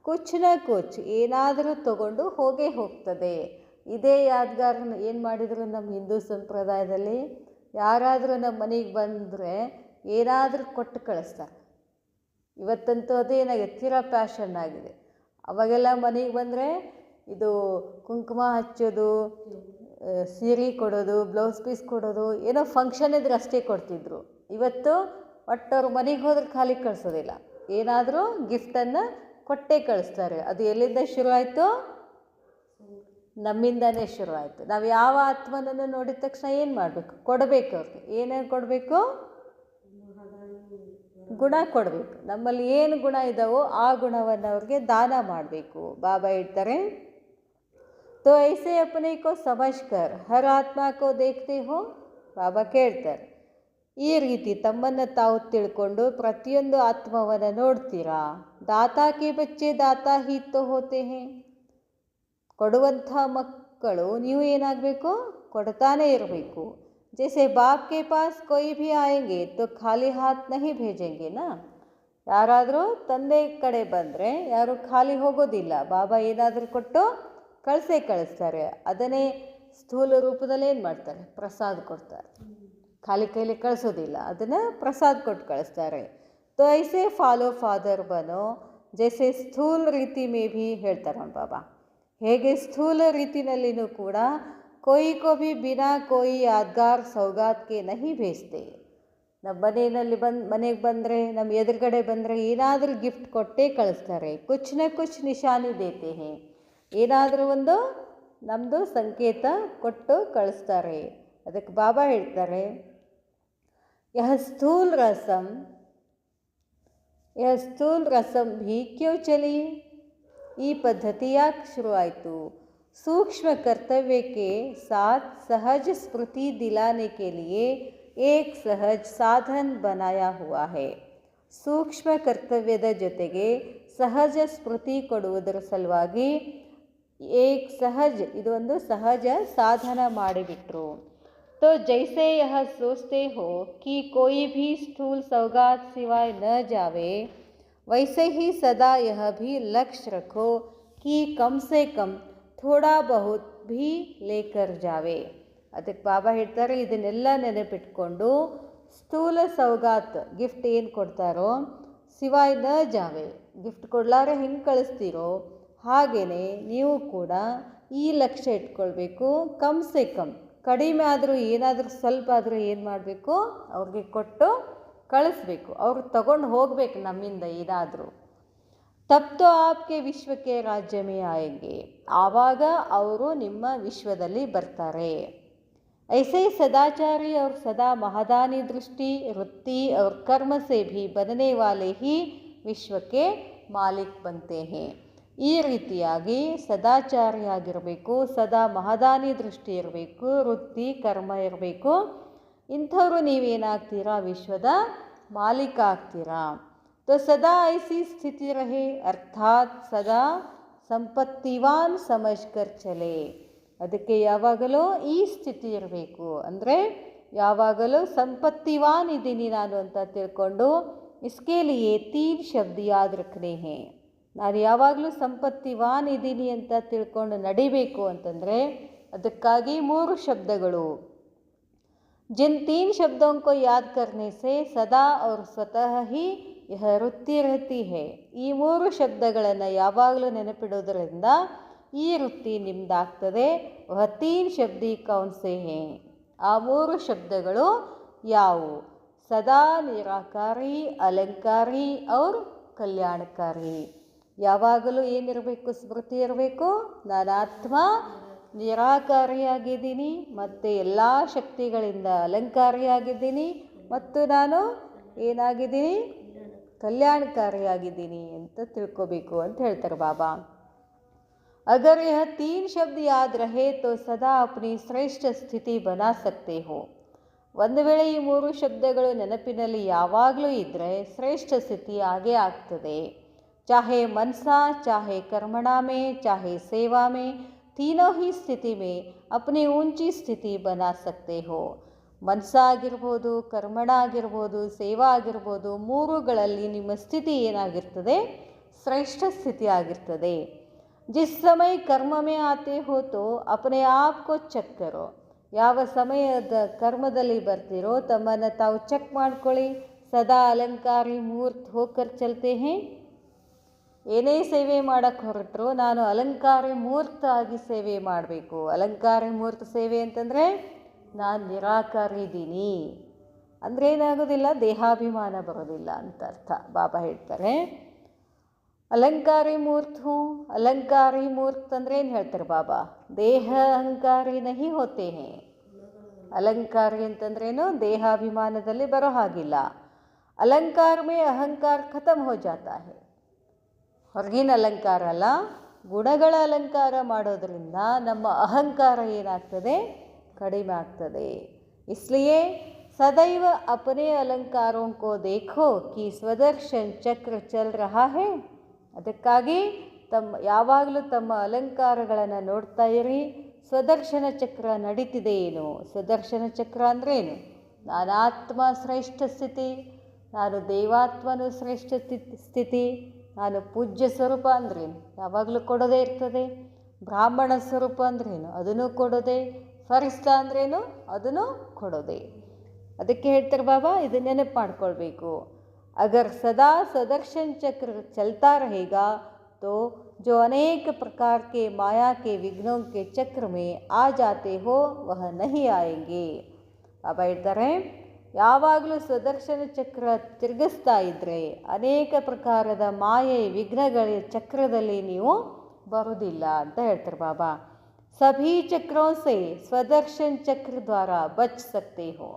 S1: ಕುಚ್ ನ ಕುಚ್ ಏನಾದರೂ ತಗೊಂಡು ಹೋಗ್ತದೆ. ಇದೇ ಯಾದ್ಗಾರ ಏನು ಮಾಡಿದರು ನಮ್ಮ ಹಿಂದೂ ಸಂಪ್ರದಾಯದಲ್ಲಿ, ಯಾರಾದರೂ ನಮ್ಮ ಮನೆಗೆ ಬಂದರೆ ಏನಾದರೂ ಕೊಟ್ಟು ಕಳಿಸ್ತಾರೆ. ಇವತ್ತಂತೂ ಅದೇನಾಗಿದೆ, ತೀರಾ ಪ್ಯಾಷನ್ ಆಗಿದೆ. ಅವಾಗೆಲ್ಲ ಮನೆಗೆ ಬಂದರೆ ಇದು ಕುಂಕುಮ ಹಚ್ಚೋದು, ಸೀರೆ ಕೊಡೋದು, ಬ್ಲೌಸ್ ಪೀಸ್ ಕೊಡೋದು, ಏನೋ ಫಂಕ್ಷನ್ ಇದ್ರೆ ಅಷ್ಟೇ ಕೊಡ್ತಿದ್ರು. ಇವತ್ತು ಒಟ್ಟವ್ರ ಮನೆಗೆ ಹೋದ್ರೆ ಖಾಲಿ ಕಳಿಸೋದಿಲ್ಲ, ಏನಾದರೂ ಗಿಫ್ಟನ್ನು ಕೊಟ್ಟೇ ಕಳಿಸ್ತಾರೆ. ಅದು ಎಲ್ಲಿಂದ ಶುರು ಆಯಿತು? ನಮ್ಮಿಂದನೇ ಶುರು ಆಯಿತು. ನಾವು ಯಾವ ಆತ್ಮನನ್ನು ನೋಡಿದ ತಕ್ಷಣ ಏನು ಮಾಡಬೇಕು? ಕೊಡಬೇಕು. ಅವ್ರಿಗೆ ಏನೇನು ಕೊಡಬೇಕು? ಗುಣ ಕೊಡಬೇಕು. ನಮ್ಮಲ್ಲಿ ಏನು ಗುಣ ಇದ್ದಾವೋ ಆ ಗುಣವನ್ನು ಅವ್ರಿಗೆ ದಾನ ಮಾಡಬೇಕು. ಬಾಬಾ ಹೇಳ್ತಾರೆ, ತೋ ಐಸೆ ಅಪನೆ ಕೋ ಸಮಜ್ ಕರ್ ಹರ್ ಆತ್ಮ ಕೋ ದೇಖ್ತೆ ಹೋ. ಬಾಬಾ ಕೇಳ್ತಾರೆ, ಈ ರೀತಿ ತಮ್ಮನ್ನು ತಾವು ತಿಳ್ಕೊಂಡು ಪ್ರತಿಯೊಂದು ಆತ್ಮವನ್ನು ನೋಡ್ತೀರಾ. ದಾತಾ ಕೆ ಬಚ್ಚೆ ದಾತಾ ಹಿ ತೋ ಹೋತೆ ಹೇ. ಕೊಡುವಂಥ ಮಕ್ಕಳು ನೀವು ಏನಾಗಬೇಕು? ಕೊಡ್ತಾನೇ ಇರಬೇಕು. जैसे बाप के पास कोई भी आएंगे तो ಖಾಲಿ ಹಾತ್ ನಹಿ ಭೇಜೆಂಗೆ ನಾ. ಯಾರಾದರೂ ತಂದೆ ಕಡೆ ಬಂದರೆ ಯಾರು ಖಾಲಿ ಹೋಗೋದಿಲ್ಲ. ಬಾಬಾ ಏನಾದರೂ ಕೊಟ್ಟು ಕಳಿಸ್ತಾರೆ. ಅದನ್ನೇ ಸ್ಥೂಲ ರೂಪದಲ್ಲಿ ಏನು ಮಾಡ್ತಾರೆ? ಪ್ರಸಾದ ಕೊಡ್ತಾರೆ. ಖಾಲಿ ಕೈಲಿ ಕಳಿಸೋದಿಲ್ಲ, ಅದನ್ನು ಪ್ರಸಾದ ಕೊಟ್ಟು ಕಳಿಸ್ತಾರೆ. ತೋ ಐಸೆ ಫಾಲೋ ಫಾದರ್ ಬನೋ ಜೈಸೆ ಸ್ಥೂಲ ರೀತಿ ಮೇ ಭೀ ಹೇಳ್ತಾರೆ ನಮ್ಮ ಬಾಬಾ. ಹೇಗೆ ಸ್ಥೂಲ ರೀತಿನಲ್ಲಿನೂ ಕೂಡ कोई को भी बिना कोई यादगार सौगात के नहीं भेजते. ನಮ್ಮ ಮನೆಗೆ ಬಂದರೆ, ನಮ್ಮ ಎದುರುಗಡೆ ಬಂದರೆ ಏನಾದರೂ ಗಿಫ್ಟ್ ಕೊಟ್ಟೇ ಕಳಿಸ್ತಾರೆ. ಕುಚ್ ನ ಕುಚ್ ನಿಶಾನಿ ದೇತೆ ಹೇ. ಏನಾದರೂ ಒಂದು ನಮ್ಮದು ಸಂಕೇತ ಕೊಟ್ಟು ಕಳಿಸ್ತಾರೆ. ಅದಕ್ಕೆ ಬಾಬಾ ಹೇಳ್ತಾರೆ, ಯಹ ಸ್ಥೂಲ್ ರಸಂ ಭೀ ಕ್ಯೂ ಚಲಿ. ಈ ಪದ್ಧತಿ ಯಾಕೆ ಶುರುವಾಯಿತು? सूक्ष्म कर्तव्य के साथ सहज स्मृति दिलाने के लिए एक सहज साधन बनाया हुआ है. ಸೂಕ್ಷ್ಮ ಕರ್ತವ್ಯದ ಜೊತೆಗೆ ಸಹಜ ಸ್ಮೃತಿ ಕೊಡುವುದರ ಸಲುವಾಗಿ ಇದೊಂದು ಸಹಜ ಸಾಧನ ಮಾಡಿಬಿಟ್ರು. तो जैसे यह सोचते हो कि कोई भी स्थूल सौगात सिवाय न जावे, वैसे ही सदा यह भी लक्ष्य रखो कि कम से कम ಥೋಡಾ ಬಹುತ್ ಭೀ ಲೇಕರ್ ಜಾವೆ. ಅದಕ್ಕೆ ಬಾಬಾ ಹೇಳ್ತಾರೆ, ಇದನ್ನೆಲ್ಲ ನೆನಪಿಟ್ಕೊಂಡು ಸ್ಥೂಲ ಸೌಗಾತ್ ಗಿಫ್ಟ್ ಏನು ಕೊಡ್ತಾರೋ ಸಿವಾಯ್ ನ ಜಾವೆ, ಗಿಫ್ಟ್ ಕೊಡ್ಲಾರೆ ಹೆಂಗೆ ಕಳಿಸ್ತೀರೋ ಹಾಗೆಯೇ ನೀವು ಕೂಡ ಈ ಲಕ್ಷ್ಯ ಇಟ್ಕೊಳ್ಬೇಕು. ಕಮ್ ಸೆ ಕಮ್, ಕಡಿಮೆ ಆದರೂ ಏನಾದರೂ ಸ್ವಲ್ಪ ಆದರೂ ಏನು ಮಾಡಬೇಕು? ಅವ್ರಿಗೆ ಕೊಟ್ಟು ಕಳಿಸ್ಬೇಕು. ಅವ್ರು ತಗೊಂಡು ಹೋಗಬೇಕು ನಮ್ಮಿಂದ ಏನಾದರೂ. ತಬ್ ತೋ ಆಪ್ಕೆ ವಿಶ್ವಕ್ಕೆ ರಾಜ್ಯ ಮೇ ಆಯೆಂಗೆ. ಆವಾಗ ಅವರು ನಿಮ್ಮ ವಿಶ್ವದಲ್ಲಿ ಬರ್ತಾರೆ. ऐसे सदाचारी और सदा महादानी दृष्टि वृत्ति और कर्म से भी बनने वाले ही विश्व के मालिक बनते हैं. ಈ ರೀತಿಯಾಗಿ ಸದಾಚಾರಿಯಾಗಿರಬೇಕು, ಸದಾ ಮಹದಾನಿ ದೃಷ್ಟಿ ಇರಬೇಕು, ವೃತ್ತಿ ಕರ್ಮ ಇರಬೇಕು. ಇಂಥವರು ನೀವೇನಾಗ್ತೀರಾ? ವಿಶ್ವದ ಮಾಲೀಕ ಆಗ್ತೀರಾ. तो सदा ऐसी स्थिति रहे, अर्थात सदा ಸಂಪತ್ತಿವಾನ್ ಸಮಜ್ಕರ್ ಚಲೆ. ಅದಕ್ಕೆ ಯಾವಾಗಲೂ ಈ ಸ್ಥಿತಿ ಇರಬೇಕು. ಅಂದರೆ ಯಾವಾಗಲೂ ಸಂಪತ್ತಿವಾನ್ ಇದ್ದೀನಿ ನಾನು ಅಂತ ತಿಳ್ಕೊಂಡು, ಇಸ್ಕೆ ಲಿಯೇ 3 ಶಬ್ದ ಯಾದ್ ರಖನೆ ಹೇ. ನಾನು ಯಾವಾಗಲೂ ಸಂಪತ್ತಿವಾನ್ ಇದ್ದೀನಿ ಅಂತ ತಿಳ್ಕೊಂಡು ನಡಿಬೇಕು ಅಂತಂದರೆ ಅದಕ್ಕಾಗಿ 3 ಶಬ್ದಗಳು. जिन 3 शब्दों को याद करने से सदा और स्वतः ही यह ವೃತ್ತಿ रहती है. ಈ 3 ಶಬ್ದಗಳನ್ನು ಯಾವಾಗಲೂ ನೆನಪಿಡೋದರಿಂದ ಈ ವೃತ್ತಿ ನಿಮ್ದಾಗ್ತದೆ. ವಹ 3 ಶಬ್ದಿ ಕೌನ್ ಸೆ ಹೇ. ಆ 3 ಶಬ್ದಗಳು ಯಾವುವು? ಸದಾ ನಿರಾಕಾರಿ, ಅಲಂಕಾರಿ ಔರ್ ಕಲ್ಯಾಣಕಾರಿ. ಯಾವಾಗಲೂ ಏನಿರಬೇಕು? ಸ್ಮೃತಿ ಇರಬೇಕು. ನಾನಾತ್ಮ ನಿರಾಕಾರಿಯಾಗಿದ್ದೀನಿ ಮತ್ತು ಎಲ್ಲ ಶಕ್ತಿಗಳಿಂದ ಅಲಂಕಾರಿಯಾಗಿದ್ದೀನಿ ಮತ್ತು ನಾನು ಏನಾಗಿದ್ದೀನಿ? ಕಲ್ಯಾಣಕಾರಿಯಾಗಿದ್ದೀನಿ ಅಂತ ತಿಳ್ಕೋಬೇಕು ಅಂತ ಹೇಳ್ತಾರೆ ಬಾಬಾ. अगर यह 3 शब्द याद रहे तो सदा अपनी श्रेष्ठ स्थिति बना सकते हो. ಒಂದು ವೇಳೆ ಈ 3 ಶಬ್ದಗಳು ನೆನಪಿನಲ್ಲಿ ಯಾವಾಗಲೂ ಇದ್ದರೆ ಶ್ರೇಷ್ಠ ಸ್ಥಿತಿ ಆಗೇ ಆಗ್ತದೆ. चाहे मनसा, चाहे कर्मणा में, चाहे सेवा में, तीनों ही स्थिति में अपनी ऊंची स्थिति बना सकते हो. ಮನಸ ಆಗಿರ್ಬೋದು, ಕರ್ಮಣ ಆಗಿರ್ಬೋದು, ಸೇವಾ ಆಗಿರ್ಬೋದು, 3ಗಳಲ್ಲಿ ನಿಮ್ಮ ಸ್ಥಿತಿ ಏನಾಗಿರ್ತದೆ? ಶ್ರೇಷ್ಠ ಸ್ಥಿತಿ ಆಗಿರ್ತದೆ. जिस समय कर्म में आते हो तो अपने आप को ಚೆಕ್ करो. ಯಾವ ಸಮಯದ ಕರ್ಮದಲ್ಲಿ ಬರ್ತೀರೋ ತಮ್ಮನ್ನು ತಾವು ಚೆಕ್ ಮಾಡ್ಕೊಳ್ಳಿ. ಸದಾ ಅಲಂಕಾರಿ ಮೂರ್ತ ಹೋಕರ್ ಚಲ್ತೆ ಹೇ. ಏನೇ ಸೇವೆ ಮಾಡೋಕ್ಕೆ ಹೊರಟರು ನಾನು ಅಲಂಕಾರಿ ಮೂರ್ತ ಆಗಿ ಸೇವೆ ಮಾಡಬೇಕು. ಅಲಂಕಾರಿ ಮೂರ್ತ ಸೇವೆ ಅಂತಂದರೆ ನಾನು ನಿರಾಕಾರಿ ಇದ್ದೀನಿ ಅಂದರೆ ಏನಾಗೋದಿಲ್ಲ, ದೇಹಾಭಿಮಾನ ಬರೋದಿಲ್ಲ ಅಂತ ಅರ್ಥ. ಬಾಬಾ ಹೇಳ್ತಾರೆ ಅಲಂಕಾರಿ ಮೂರ್ತ ಅಲಂಕಾರಿ ಮೂರ್ತ ಅಂದರೆ ಏನು ಹೇಳ್ತಾರೆ ಬಾಬಾ? ದೇಹ ಅಹಂಕಾರಿ ನಹಿ ಹೋತೆ ಹೇ. ಅಲಂಕಾರಿ ಅಂತಂದ್ರೇನು? ದೇಹಾಭಿಮಾನದಲ್ಲಿ ಬರೋ ಹಾಗಿಲ್ಲ. ಅಲಂಕಾರ ಮೇ ಅಹಂಕಾರ ಖತಮ್ ಹೋ ಜಾತಾ ಹೇ. ಹೊರಗಿನ ಅಲಂಕಾರ ಅಲ್ಲ, ಗುಣಗಳ ಅಲಂಕಾರ ಮಾಡೋದ್ರಿಂದ ನಮ್ಮ ಅಹಂಕಾರ ಏನಾಗ್ತದೆ? ಕಡಿಮೆ ಆಗ್ತದೆ. इसलिए सदैव अपने अलंकारों को देखो कि ಸ್ವದರ್ಶನ್ ಚಕ್ರ ಚಲ್ ರಹಾ ಹೇ. ಅದಕ್ಕಾಗಿ ಯಾವಾಗಲೂ ತಮ್ಮ ಅಲಂಕಾರಗಳನ್ನು ನೋಡ್ತಾ ಇರಿ. ಸ್ವದರ್ಶನ ಚಕ್ರ ನಡೀತಿದೆ ಏನು? ಸ್ವದರ್ಶನ ಚಕ್ರ ಅಂದ್ರೇನು? ನಾನು ಆತ್ಮ ಶ್ರೇಷ್ಠ ಸ್ಥಿತಿ, ನಾನು ದೇವಾತ್ಮನು ಶ್ರೇಷ್ಠ ಸ್ಥಿತಿ, ನಾನು ಪೂಜ್ಯ ಸ್ವರೂಪ ಅಂದ್ರೇನು? ಯಾವಾಗಲೂ ಕೊಡೋದೇ ಇರ್ತದೆ. ಬ್ರಾಹ್ಮಣ ಸ್ವರೂಪ ಅಂದ್ರೇನು? ಅದನ್ನು ಕೊಡೋದೆ. ಫರಿಸ್ತಾ ಅಂದ್ರೇನು? ಅದನ್ನು ಕೊಡೋದೆ. ಅದಕ್ಕೆ ಹೇಳ್ತಾರೆ ಬಾಬಾ, ಇದು ನೆನಪು ಮಾಡ್ಕೊಳ್ಬೇಕು. ಅಗರ್ ಸದಾ ಸ್ವದರ್ಶನ್ ಚಕ್ರ ಚಲ್ತಾ रहेगा तो जो अनेक प्रकार के माया के विघ्नों के चक्र में आ जाते हो वह नहीं आएंगे. ಬಾಬಾ ಹೇಳ್ತಾರೆ ಯಾವಾಗಲೂ ಸ್ವದರ್ಶನ ಚಕ್ರ ತಿರುಗಿಸ್ತಾ ಇದ್ದರೆ ಅನೇಕ ಪ್ರಕಾರದ ಮಾಯೆ ವಿಘ್ನಗಳ ಚಕ್ರದಲ್ಲಿ ನೀವು ಬರುವುದಿಲ್ಲ ಅಂತ ಹೇಳ್ತಾರೆ ಬಾಬಾ. ಸಭಿ ಚಕ್ರೋं से ಸ್ವದರ್ಶನ್ ಚಕ್ರ ದ್ವಾರ ಬಚ್ ಸಕ್ತೆ ಹೋ.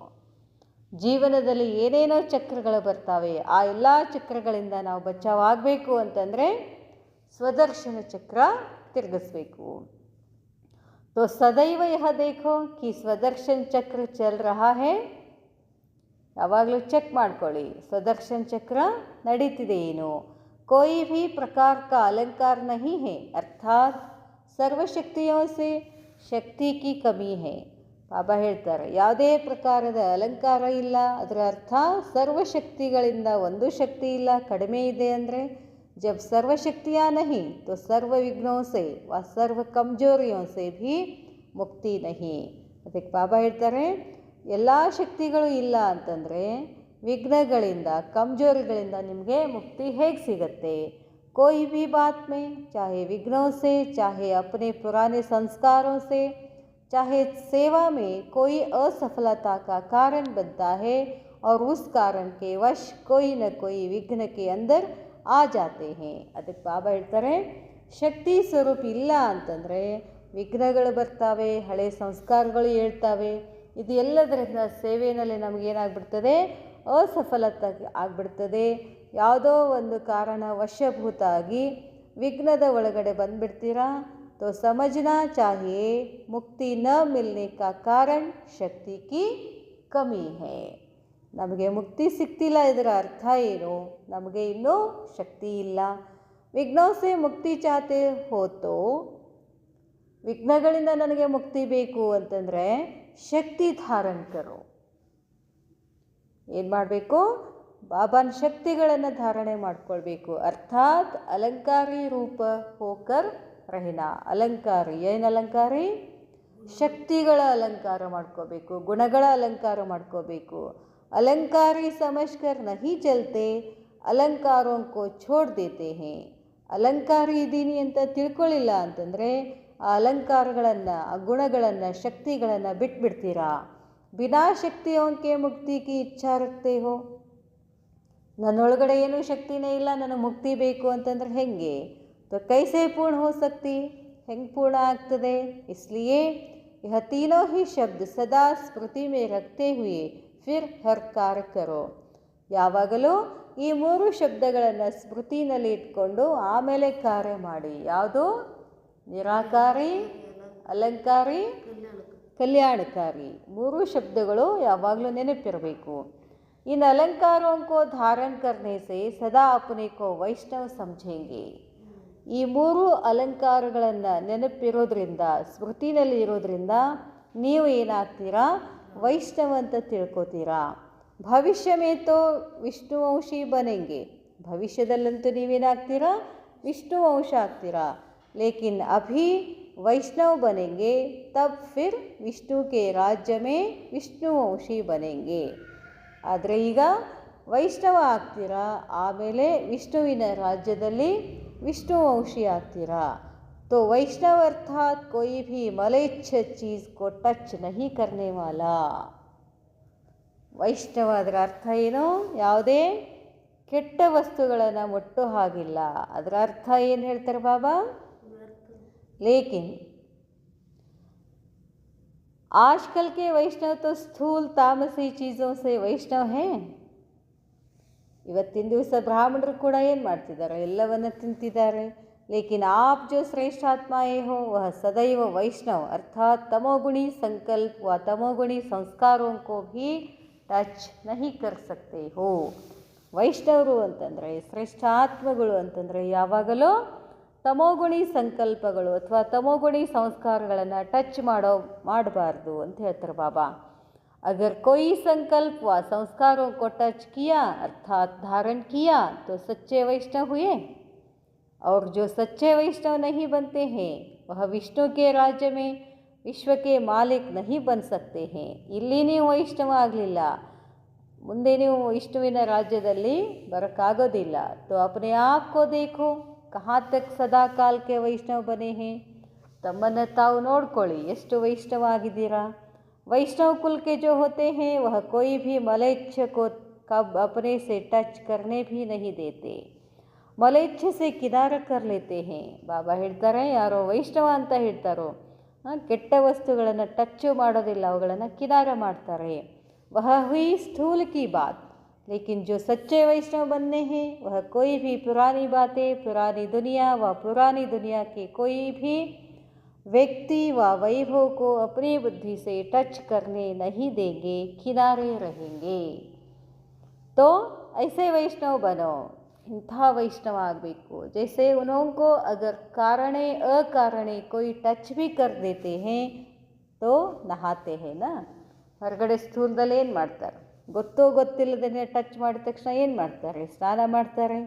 S1: ಜೀವನದಲ್ಲಿ ಏನೇನೋ ಚಕ್ರಗಳು ಬರ್ತಾವೆ, ಆ ಎಲ್ಲ ಚಕ್ರಗಳಿಂದ ನಾವು ಬಚಾವಾಗಬೇಕು ಅಂತಂದರೆ ಸ್ವದರ್ಶನ ಚಕ್ರ ತಿರುಗಿಸ್ಬೇಕು. तो सदैव यह देखो कि ಸ್ವದರ್ಶನ್ ಚಕ್ರ ಚಲ್ ರಹಾ ಹೇ. ಯಾವಾಗಲೂ ಚೆಕ್ ಮಾಡ್ಕೊಳ್ಳಿ, ಸ್ವದರ್ಶನ್ ಚಕ್ರ ನಡೀತಿದೆ ಏನು? कोई भी प्रकार का अलंकार नहीं है, अर्थात सर्वशक्तियों से शक्ति की कमी है. ಬಾಬಾ ಹೇಳ್ತಾರೆ ಯಾವುದೇ ಪ್ರಕಾರದ ಅಲಂಕಾರ ಇಲ್ಲ, ಅದರ ಅರ್ಥ ಸರ್ವಶಕ್ತಿಗಳಿಂದ ಒಂದು ಶಕ್ತಿ ಇಲ್ಲ, ಕಡಿಮೆ ಇದೆ ಅಂದರೆ. जब सर्वशक्तियाँ नहीं तो सर्व विघ्नों से व सर्व कमजोरियों से भी ಮುಕ್ತಿ ನಹಿ. ಅದಕ್ಕೆ ಬಾಬಾ ಹೇಳ್ತಾರೆ ಎಲ್ಲ ಶಕ್ತಿಗಳು ಇಲ್ಲ ಅಂತಂದರೆ ವಿಘ್ನಗಳಿಂದ, ಕಮಜೋರಿಗಳಿಂದ ನಿಮಗೆ ಮುಕ್ತಿ ಹೇಗೆ ಸಿಗತ್ತೆ? कोई भी बात में, चाहे विघ्नों से, चाहे अपने पुराने संस्कारों से, चाहे सेवा में कोई असफलता का कारण बनता है और उस कारण के वश कोई न कोई विघ्न के अंदर आ जाते हैं. ಅದಕ್ಕೆ ಬಾಬಾ ಹೇಳ್ತಾರೆ ಶಕ್ತಿ ಸ್ವರೂಪ ಇಲ್ಲ ಅಂತಂದರೆ ವಿಘ್ನಗಳು ಬರ್ತಾವೆ, ಹಳೆ ಸಂಸ್ಕಾರಗಳು ಹೇಳ್ತಾವೆ. ಇದು ಎಲ್ಲದರಿಂದ ಸೇವೆಯಲ್ಲಿ ನಮಗೇನಾಗ್ಬಿಡ್ತದೆ? ಅಸಫಲತೆ ಆಗ್ಬಿಡ್ತದೆ. ಯಾವುದೋ ಒಂದು ಕಾರಣ ವಶಭೂತ ಆಗಿ ವಿಘ್ನದ ಒಳಗಡೆ ಬಂದುಬಿಡ್ತೀರಾ. तो समझना चाहिए मुक्ति न मिलने का कारण शक्ति की कमी है. ನಮಗೆ ಮುಕ್ತಿ ಸಿಗ್ತಿಲ್ಲ, ಇದರ ಅರ್ಥ ಏನು? ನಮಗೆ ಇನ್ನೂ ಶಕ್ತಿ ಇಲ್ಲ. ವಿಘ್ನೋं से ಮುಕ್ತಿ ಚಾಹತೆ ಹೋ ತೋ, ವಿಘ್ನಗಳಿಂದ ನನಗೆ ಮುಕ್ತಿ ಬೇಕು ಅಂತಂದರೆ ಶಕ್ತಿ ಧಾರಣ ಕರೋ. ಏನು ಮಾಡಬೇಕು? ಬಾಬಾನ ಶಕ್ತಿಗಳನ್ನು ಧಾರಣೆ ಮಾಡ್ಕೊಳ್ಬೇಕು. ಅರ್ಥಾತ್ ಅಲಂಕಾರಿ ರೂಪ ಹೋಕರ್ ರಹಿನ. ಅಲಂಕಾರಿ ಏನು? ಅಲಂಕಾರಿ ಶಕ್ತಿಗಳ ಅಲಂಕಾರ ಮಾಡ್ಕೋಬೇಕು, ಗುಣಗಳ ಅಲಂಕಾರ ಮಾಡ್ಕೋಬೇಕು. ಅಲಂಕಾರಿ ಸಮಜ್ಕರ್ ನಹಿ ಚಲ್ತೆ, ಅಲಂಕಾರೋं को छोड़ देते हैं. ಅಲಂಕಾರಿ ಇದ್ದೀನಿ ಅಂತ ತಿಳ್ಕೊಳ್ಳಿಲ್ಲ ಅಂತಂದರೆ ಆ ಅಲಂಕಾರಗಳನ್ನು, ಆ ಗುಣಗಳನ್ನು, ಶಕ್ತಿಗಳನ್ನು ಬಿಟ್ಬಿಡ್ತೀರಾ. ಬಿನಾ ಶಕ್ತಿಯೋಂಕೆ ಮುಕ್ತಿ ಕಿ ಇಚ್ಛಾ ರಕ್ತೆ ಹೋ. ನನ್ನೊಳಗಡೆ ಏನೂ ಶಕ್ತಿನೇ ಇಲ್ಲ, ನನಗೆ ಮುಕ್ತಿ ಬೇಕು ಅಂತಂದರೆ ಹೆಂಗೆ? तो कैसे पूर्ण हो सकती? ಹೆಂಗೆ ಪೂರ್ಣ ಆಗ್ತದೆ? इसलिए यह तीनों ही शब्द सदा स्मृति में रखते हुए फिर हर कार्य करो. ಯಾವಾಗಲೂ ಈ ಮೂರು ಶಬ್ದಗಳನ್ನು ಸ್ಮೃತಿನಲ್ಲಿ ಇಟ್ಕೊಂಡು ಆಮೇಲೆ ಕಾರ್ಯ ಮಾಡಿ. ಯಾವುದು? ನಿರಾಕಾರಿ, ಅಲಂಕಾರಿ, ಕಲ್ಯಾಣಕಾರಿ. ಮೂರು ಶಬ್ದಗಳು ಯಾವಾಗಲೂ ನೆನಪಿರಬೇಕು. इन अलंकारों को धारण करने से सदा अपने को वैष्णव समझेंगे. ಈ ಮೂರು ಅಲಂಕಾರಗಳನ್ನು ನೆನಪಿರೋದ್ರಿಂದ, ಸ್ಮೃತಿನಲ್ಲಿ ಇರೋದ್ರಿಂದ ನೀವು ಏನಾಗ್ತೀರಾ? ವೈಷ್ಣವ ಅಂತ ತಿಳ್ಕೊತೀರಾ. ಭವಿಷ್ಯ ಮೇತೋ ವಿಷ್ಣುವಂಶಿ ಬನೆಂಗೆ. ಭವಿಷ್ಯದಲ್ಲಂತೂ ನೀವೇನಾಗ್ತೀರಾ? ವಿಷ್ಣುವಂಶ ಆಗ್ತೀರಾ. ಲೇಕಿನ್ ಅಭಿ ವೈಷ್ಣವ್ ಬನೆಂಗೆ, ತಬ್ ಫಿರ್ ವಿಷ್ಣು ಕೆ ರಾಜ್ಯ ಮೇ ವಿಷ್ಣುವಂಶಿ ಬನೆಂಗೆ. ಆದರೆ ಈಗ ವೈಷ್ಣವ ಆಗ್ತೀರಾ, ಆಮೇಲೆ ವಿಷ್ಣುವಿನ ರಾಜ್ಯದಲ್ಲಿ विष्णुवंशी ಆಗ್ತೀರಾ. तो वैष्णव अर्थात कोई भी मलेच्छ चीज़ को टच नहीं करने वाला. ವೈಷ್ಣವ ಅದರ ಅರ್ಥ ಏನು? ಯಾವುದೇ ಕೆಟ್ಟ ವಸ್ತುಗಳನ್ನು ಮುಟ್ಟೋ ಹಾಗಿಲ್ಲ. ಅದರ ಅರ್ಥ ಏನು ಹೇಳ್ತಾರೆ ಬಾಬಾ? ಲೇಕಿನ್ आजकल के वैष्णव तो स्थूल तामसी चीज़ों से वैष्णव हैं. ಇವತ್ತಿನ ದಿವಸ ಬ್ರಾಹ್ಮಣರು ಕೂಡ ಏನು ಮಾಡ್ತಿದ್ದಾರೆ? ಎಲ್ಲವನ್ನು ತಿಂತಿದ್ದಾರೆ. लेकिन आप जो श्रेष्ठ आत्माएं हो वह सदैव वैष्णव अर्थात तमोगुणी संकल्प व तमोगुणी संस्कारों को भी टच नहीं कर सकते हो. ವೈಷ್ಣವರು ಅಂತಂದರೆ, ಶ್ರೇಷ್ಠ ಆತ್ಮಗಳು ಅಂತಂದರೆ ಯಾವಾಗಲೂ ತಮೋಗುಣಿ ಸಂಕಲ್ಪಗಳು ಅಥವಾ ತಮೋಗುಣಿ ಸಂಸ್ಕಾರಗಳನ್ನು ಟಚ್ ಮಾಡಬಾರ್ದು ಅಂತ ಹೇಳ್ತಾರೆ ಬಾಬಾ. अगर कोई संकल्प व संस्कारों को टच किया अर्थात धारण किया तो सच्चे वैष्णव हुए. और जो सच्चे वैष्णव नहीं बनते हैं वह विष्णु के राज्य में विश्व के मालिक नहीं बन सकते हैं. ಇಲ್ಲಿ ನೀವು ವೈಷ್ಣವ ಆಗಲಿಲ್ಲ, ಮುಂದೆ ನೀವು ವಿಷ್ಣುವಿನ ರಾಜ್ಯದಲ್ಲಿ ಬರೋಕ್ಕಾಗೋದಿಲ್ಲ. तो अपने आप को देखो कहाँ तक सदा काल के वैष्णव बने हैं. ತಮ್ಮನ್ನು ತಾವು ನೋಡ್ಕೊಳ್ಳಿ, ಎಷ್ಟು ವೈಷ್ಣವ ಆಗಿದ್ದೀರಾ. वैष्णव कुल के जो होते हैं वह कोई भी मलेच्छ को कब अपने से टच करने भी नहीं देते. ಮಲೇಚ್ಛ से किनारा कर लेते हैं. ಬಾಬಾ ಹೇಳ್ತಾರೆ, ಯಾರೋ ವೈಷ್ಣವ ಅಂತ ಹೇಳ್ತಾರೋ ಕೆಟ್ಟ ವಸ್ತುಗಳನ್ನು ಟಚ್ಚು ಮಾಡೋದಿಲ್ಲ, ಅವುಗಳನ್ನು ಕಿನಾರ ಮಾಡ್ತಾರೆ. वह हुई स्थूल की बात. लेकिन जो सच्चे वैष्णव बनने हैं वह कोई भी पुरानी बातें, पुरानी दुनिया व पुरानी दुनिया के कोई भी व्यक्ति व वैभव को अपनी बुद्धि से टच करने नहीं देंगे, किनारे रहेंगे. तो ऐसे वैष्णव बनो, इंಥ वैष्णव ಆಗಬೇಕು. जैसे उनको अगर कारणे अकारणे कोई टच भी कर देते हैं तो नहाते हैं ना. ಹೊರಗಡೆ ಸ್ಥೂಲದಲ್ಲಿ ಏನು ಮಾಡ್ತಾರೆ? ಗೊತ್ತೋ ಗೊತ್ತಿಲ್ಲದೇ ಟಚ್ ಮಾಡಿದ ತಕ್ಷಣ ಏನು ಮಾಡ್ತಾರೆ? ಸ್ನಾನ ಮಾಡ್ತಾರೆ.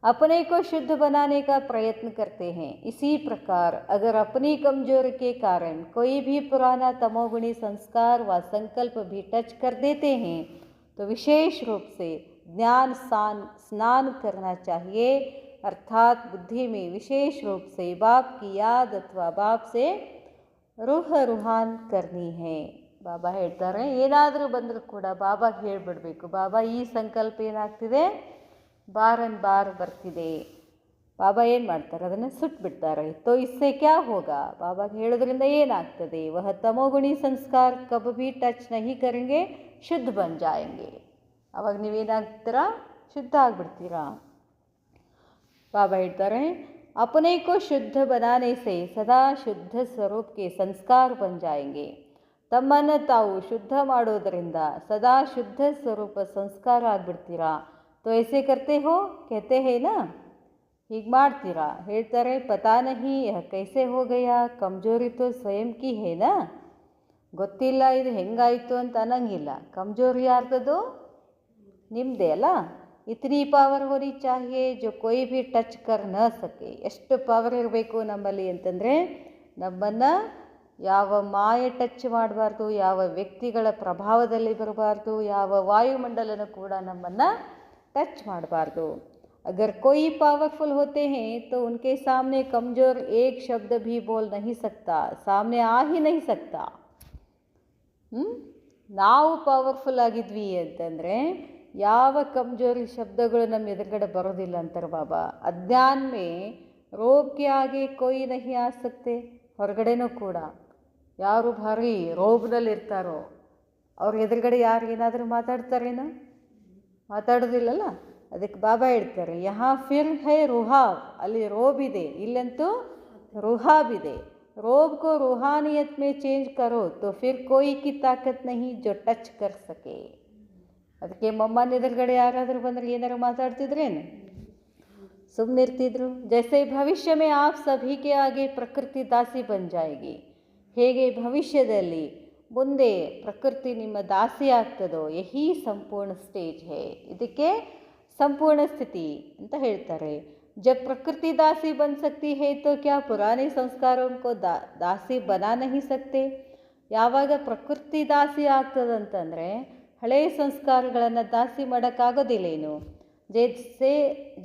S1: अपने को शुद्ध बनाने का प्रयत्न करते हैं. इसी प्रकार अगर अपनी कमजोरी के कारण कोई भी पुराना तमोगुणी संस्कार व संकल्प भी टच कर देते हैं तो विशेष रूप से ज्ञान स्नान करना चाहिए. अर्थात बुद्धि में विशेष रूप से बाप की याद अथवा बाप से रूह रूहान करनी है. ಬಾಬಾ ಹೇಳ್ತಾರೆ, ಏನಾದರೂ ಬಂದರೂ ಕೂಡ ಬಾಬಾಗೆ ಹೇಳಿಬಿಡಬೇಕು, ಬಾಬಾ ಈ ಸಂಕಲ್ಪ ಏನಾಗ್ತಿದೆ, ಬಾರನ್ ಬಾರ್ ಬರ್ತಿದೆ. ಬಾಬಾ ಏನು ಮಾಡ್ತಾರೆ? ಅದನ್ನು ಸುಟ್ಬಿಡ್ತಾರೆ. ತೋ ಇಸ್ಸೆ ಕ್ಯಾ ಹೋಗಾ, ಬಾಬಾಗೆ ಹೇಳೋದ್ರಿಂದ ಏನಾಗ್ತದೆ? ವಹ ತಮೋಗುಣಿ ಸಂಸ್ಕಾರ ಕಬ್ ಭಿ ಟಚ್ ನಹಿ ಕರೆಂಗೆ, ಶುದ್ಧ ಬನ್ ಜಾಯಂಗೆ. ಅವಾಗ ನೀವೇನಾಗ್ತೀರಾ? ಶುದ್ಧ ಆಗಿಬಿಡ್ತೀರಾ. ಬಾಬಾ ಹೇಳ್ತಾರೆ, अपने को शुद्ध बनाने से सदा शुद्ध स्वरूप के संस्कार बन जाएंगे. ತಮ್ಮನ್ನು ತಾವು ಶುದ್ಧ ಮಾಡೋದರಿಂದ ಸದಾ ಶುದ್ಧ ಸ್ವರೂಪ ಸಂಸ್ಕಾರ ಆಗಿಬಿಡ್ತೀರಾ. तो ऐसे करते हो कहते हैं ना, ಹೀಗೆ ಮಾಡ್ತೀರಾ. ಹೇಳ್ತಾರೆ, ಪತಾ ನಹಿ ಯಹ ಕೈಸೆ ಹೋ ಗಯಾ, ಕಮ್ಜೋರಿ ತೋ ಸ್ವಯಂ ಕಿ ಹೇನಾ. ಗೊತ್ತಿಲ್ಲ ಇದು ಹೆಂಗಾಯಿತು ಅಂತ ಅನ್ನಂಗಿಲ್ಲ. ಕಮ್ಜೋರಿ ಯಾರ್ದದು? ನಿಮ್ಮದೇ ಅಲ್ಲ. ಇತನಿ ಪವರ್ ಹೋನಿ ಚಾಹಿಯೇ ಜೋ ಕೊಯ್ ಭಿ ಟಚ್ ಕರ್ ನ ಸಕೆ. ಎಷ್ಟು ಪವರ್ ಇರಬೇಕು ನಮ್ಮಲ್ಲಿ ಅಂತಂದರೆ, ನಮ್ಮನ್ನು ಯಾವ ಮಾಯೆ ಟಚ್ ಮಾಡಬಾರ್ದು, ಯಾವ ವ್ಯಕ್ತಿಗಳ ಪ್ರಭಾವದಲ್ಲಿ ಬರಬಾರ್ದು, ಯಾವ ವಾಯುಮಂಡಲನೂ ಕೂಡ ನಮ್ಮನ್ನು ಟಚ್ ಮಾಡಬಾರ್ದು. अगर कोई पावरफुल होते हैं तो उनके सामने कमज़ोर एक शब्द भी बोल नहीं सकता, सामने आ ही नहीं सकता. ನಾವು ಪವರ್ಫುಲ್ ಆಗಿದ್ವಿ ಅಂತಂದರೆ ಯಾವ ಕಮ್ಜೋರಿ ಶಬ್ದಗಳು ನಮ್ಮ ಎದುರುಗಡೆ ಬರೋದಿಲ್ಲ ಅಂತಾರೆ ಬಾಬಾ. ಅಜ್ಞಾನ ಮೇ ರೋಗ್ ಕೆ ಆಗೆ ಕೊಯ್ ನಹಿ ಆ ಸಕ್ತೆ. ಹೊರಗಡೆನೂ ಕೂಡ ಯಾರು ಭಾರಿ ರೋಗದಲ್ಲಿ ಇರ್ತಾರೋ ಅವ್ರ ಎದುರುಗಡೆ ಯಾರು ಏನಾದರೂ ಮಾತಾಡ್ತಾರೇನೋ? ಮಾತಾಡೋದಿಲ್ಲಲ್ಲ. ಅದಕ್ಕೆ ಬಾಬಾ ಹೇಳ್ತಾರೆ, ಯಹಾ ಫಿರ್ ಹೈ ರುಹಾಬ್, ಅಲ್ಲಿ ರೋಬ್ ಇದೆ, ಇಲ್ಲಂತೂ ರುಹಾಬ್ ಇದೆ. रोब को रूहानियत में चेंज करो तो फिर कोई की ताकत नहीं जो टच कर सके. ಅದಕ್ಕೆ ಮಮ್ಮನ ಎದುರುಗಡೆ ಯಾರಾದರೂ ಬಂದರೆ ಏನಾರು ಮಾತಾಡ್ತಿದ್ರೇನು? ಸುಮ್ಮನಿರ್ತಿದ್ರು. ಜೈಸೆ ಭವಿಷ್ಯ ಮೇ ಆಪ್ ಸಭಿ ಕೆ ಆಗೆ ಪ್ರಕೃತಿ ದಾಸಿ ಬನ್ ಜಾಯೇಗಿ. ಹೇಗೆ ಭವಿಷ್ಯದಲ್ಲಿ ಮುಂದೆ ಪ್ರಕೃತಿ ನಿಮ್ಮ ದಾಸಿ ಆಗ್ತದೋ, ಯಹಿ ಸಂಪೂರ್ಣ ಸ್ಟೇಜ್ ಹೇ, ಇದಕ್ಕೆ ಸಂಪೂರ್ಣ ಸ್ಥಿತಿ ಅಂತ ಹೇಳ್ತಾರೆ. जब प्रकृति दासी बन सकती है तो क्या पुराने संस्कारों को दासी बना नहीं सकते? ಯಾವಾಗ ಪ್ರಕೃತಿ ದಾಸಿ ಆಗ್ತದಂತಂದರೆ ಹಳೆಯ ಸಂಸ್ಕಾರಗಳನ್ನು ದಾಸಿ ಮಾಡೋಕ್ಕಾಗೋದಿಲ್ಲೇನು? जैसे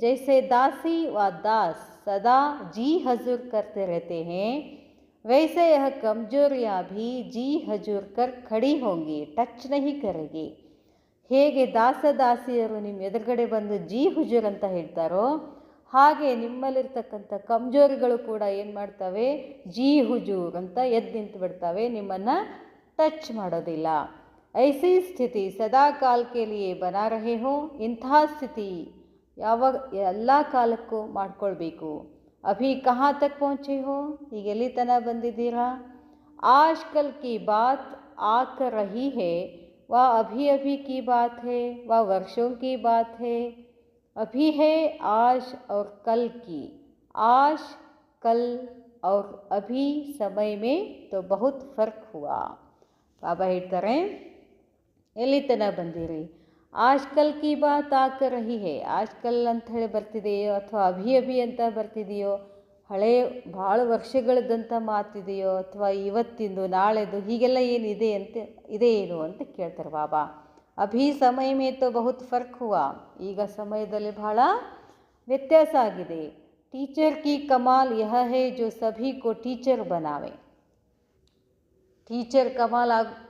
S1: जैसे दासी व दास सदा जी हजूर करते रहते हैं, वैसे यह कमजोरियाँ भी जी हजूर कर खड़ी होंगी, ಟಚ್ नहीं करेगी. ಹೇಗೆ ದಾಸ ದಾಸಿಯರು ನಿಮ್ಮ ಎದುರುಗಡೆ ಬಂದು ಜಿ ಹುಜೂರ್ ಅಂತ ಹೇಳ್ತಾರೋ, ಹಾಗೆ ನಿಮ್ಮಲ್ಲಿರ್ತಕ್ಕಂಥ ಕಮ್ಜೋರಿಗಳು ಕೂಡ ಏನು ಮಾಡ್ತವೆ, ಜಿ ಹುಜೂರ್ ಅಂತ ಎದ್ದು ನಿಂತು ಬಿಡ್ತವೆ, ನಿಮ್ಮನ್ನು ಟಚ್ ಮಾಡೋದಿಲ್ಲ. ಐಸಿ ಸ್ಥಿತಿ ಸದಾ ಕಾಲಕ್ಕೆ ಲಿಯೇ ಬನಾ ರಹೆ ಹೋ, ಇಂತಹ ಸ್ಥಿತಿ ಯಾವಾಗ ಎಲ್ಲ ಕಾಲಕ್ಕೂ ಮಾಡ್ಕೊಳ್ಬೇಕು. ಅಭಿ ಕಹಾ ತಕ್ ಪਹੁಂಚೆ ಹೋ, ಈಗ ಎಲ್ಲಿ ತನಕ ಬಂದಿದ್ದೀರಾ. ಆಜ್ ಕಲ್ ಕಿ ಬಾತ್ ಆಕರ್ ರಹಿ ಹೇ, वह अभी अभी की बात है, वह वर्षों की बात है. अभी है आज और कल की. आज कल और अभी समय में तो बहुत फ़र्क हुआ. ಬಾಬಾ ಹೇಳ್ತಾರೆ, ಎಲ್ಲಿ ತನಕ ಬಂದಿರಿ. ಆಜ್ ಕಲ್ ಕಿ ಬಾತ್ ಆಕರ್ ರಹಿ ಹೇ, ಆಜ್ ಕಲ್ ಅಂತ ಹೇಳಿ ಬರ್ತಿದೆಯೋ ಅಥವಾ ಅಭಿ ಅಭಿ ಅಂತ ಬರ್ತಿದೆಯೋ, ಹಳೆ ಭಾಳ ವರ್ಷಗಳದಂಥ ಮಾತಿದೆಯೋ ಅಥವಾ ಇವತ್ತಿಂದು ನಾಳೆದು ಹೀಗೆಲ್ಲ ಏನಿದೆ ಅಂತ ಇದೆ ಏನು ಅಂತ ಕೇಳ್ತಾರೆ ಬಾಬಾ. ಅಭಿ ಸಮಯ ಮೇ ತೋ ಬಹುತ್ ಫರ್ಕ್ ಹುವಾ, ಈಗ ಸಮಯದಲ್ಲಿ ಬಹಳ ವ್ಯತ್ಯಾಸ ಆಗಿದೆ. ಟೀಚರ್ ಕಿ ಕಮಾಲ್ ಯಹ ಹೇ ಜೋ ಸಭಿ ಕೋ ಟೀಚರ್ ಬನಾವೆ. ಟೀಚರ್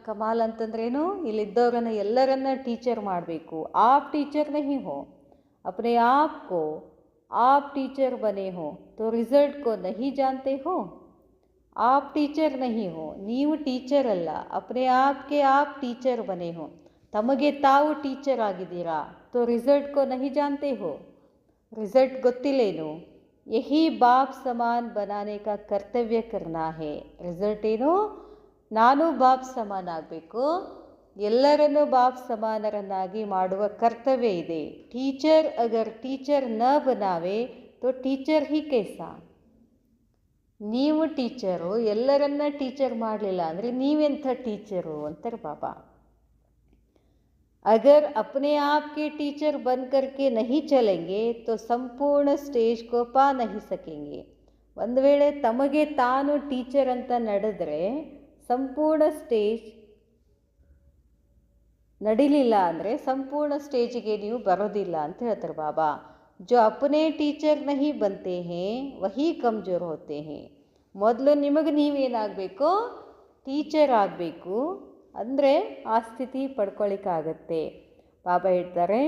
S1: ಕಮಾಲ್ ಅಂತಂದ್ರೇನು, ಇಲ್ಲಿದ್ದವರನ್ನ ಎಲ್ಲರನ್ನ ಟೀಚರ್ ಮಾಡಬೇಕು. ಆಪ್ ಟೀಚರ್ ನಹಿ ಹೋ, ಅಪ್ನೆ ಆಪ್ ಕೋ आप टीचर बने हो तो रिज़ल्ट को नहीं जानते हो. आप टीचर नहीं हो, ನೀವು ಟೀಚರ್ ಅಲ್ಲ, अपने आप के आप टीचर बने हो, ತಮಗೆ ತಾವು ಟೀಚರ್ ಆಗಿದ್ದೀರಾ. तो रिज़ल्ट को नहीं जानते हो, रिज़ल्ट ಗೊತ್ತಿಲ್ಲೇನು. यही बाप समान बनाने का कर्तव्य करना है. रिज़ल्ट ಏನು, ನಾನು ಬಾಪ್ ಸಮಾನ ಆಗಬೇಕು, ಎಲ್ಲರನ್ನೂ ಬಾಪ್ ಸಮಾನರನ್ನಾಗಿ ಮಾಡುವ ಕರ್ತವ್ಯ ಇದೆ. ಟೀಚರ್ ಅಗರ್ ಟೀಚರ್ ನ ಬನಾವೆ ತೋ ಟೀಚರ್ ಹಿ ಕೈಸಾ. ನೀವು ಟೀಚರು ಎಲ್ಲರನ್ನ ಟೀಚರ್ ಮಾಡಲಿಲ್ಲ ಅಂದರೆ ನೀವೆಂಥ ಟೀಚರು ಅಂತಾರೆ ಬಾಬಾ. ಅಗರ್ ಅಪ್ನೆ ಆಪ್ ಕೆ ಟೀಚರ್ ಬನ್ ಕರ್ಕೆ ನಹಿ ಚಲೆಂಗೆ ತೋ ಸಂಪೂರ್ಣ ಸ್ಟೇಜ್ ಕೋ ಪಾ ನಹಿ ಸಕೆಂಗೆ. ಒಂದು ವೇಳೆ ತಮಗೆ ತಾನು ಟೀಚರ್ ಅಂತ ನಡೆದ್ರೆ ಸಂಪೂರ್ಣ ಸ್ಟೇಜ್ ನಡಿಲಿಲ್ಲ ಅಂದರೆ ಸಂಪೂರ್ಣ ಸ್ಟೇಜಿಗೆ ನೀವು ಬರೋದಿಲ್ಲ ಅಂತ ಹೇಳ್ತಾರೆ ಬಾಬಾ. ಜೋ ಅಪನೇ ಟೀಚರ್ ನಹಿ ಬಂತೆ ಹೇ ವಹಿ ಕಮ್ಜೋರ್ ಹೋತೆ ಹೇ. ಮೊದಲು ನಿಮಗೆ ನೀವೇನಾಗಬೇಕು, ಟೀಚರ್ ಆಗಬೇಕು, ಅಂದರೆ ಆ ಸ್ಥಿತಿ ಪಡ್ಕೊಳ್ಳಿಕ್ಕಾಗತ್ತೆ. ಬಾಬಾ ಹೇಳ್ತಾರೆ,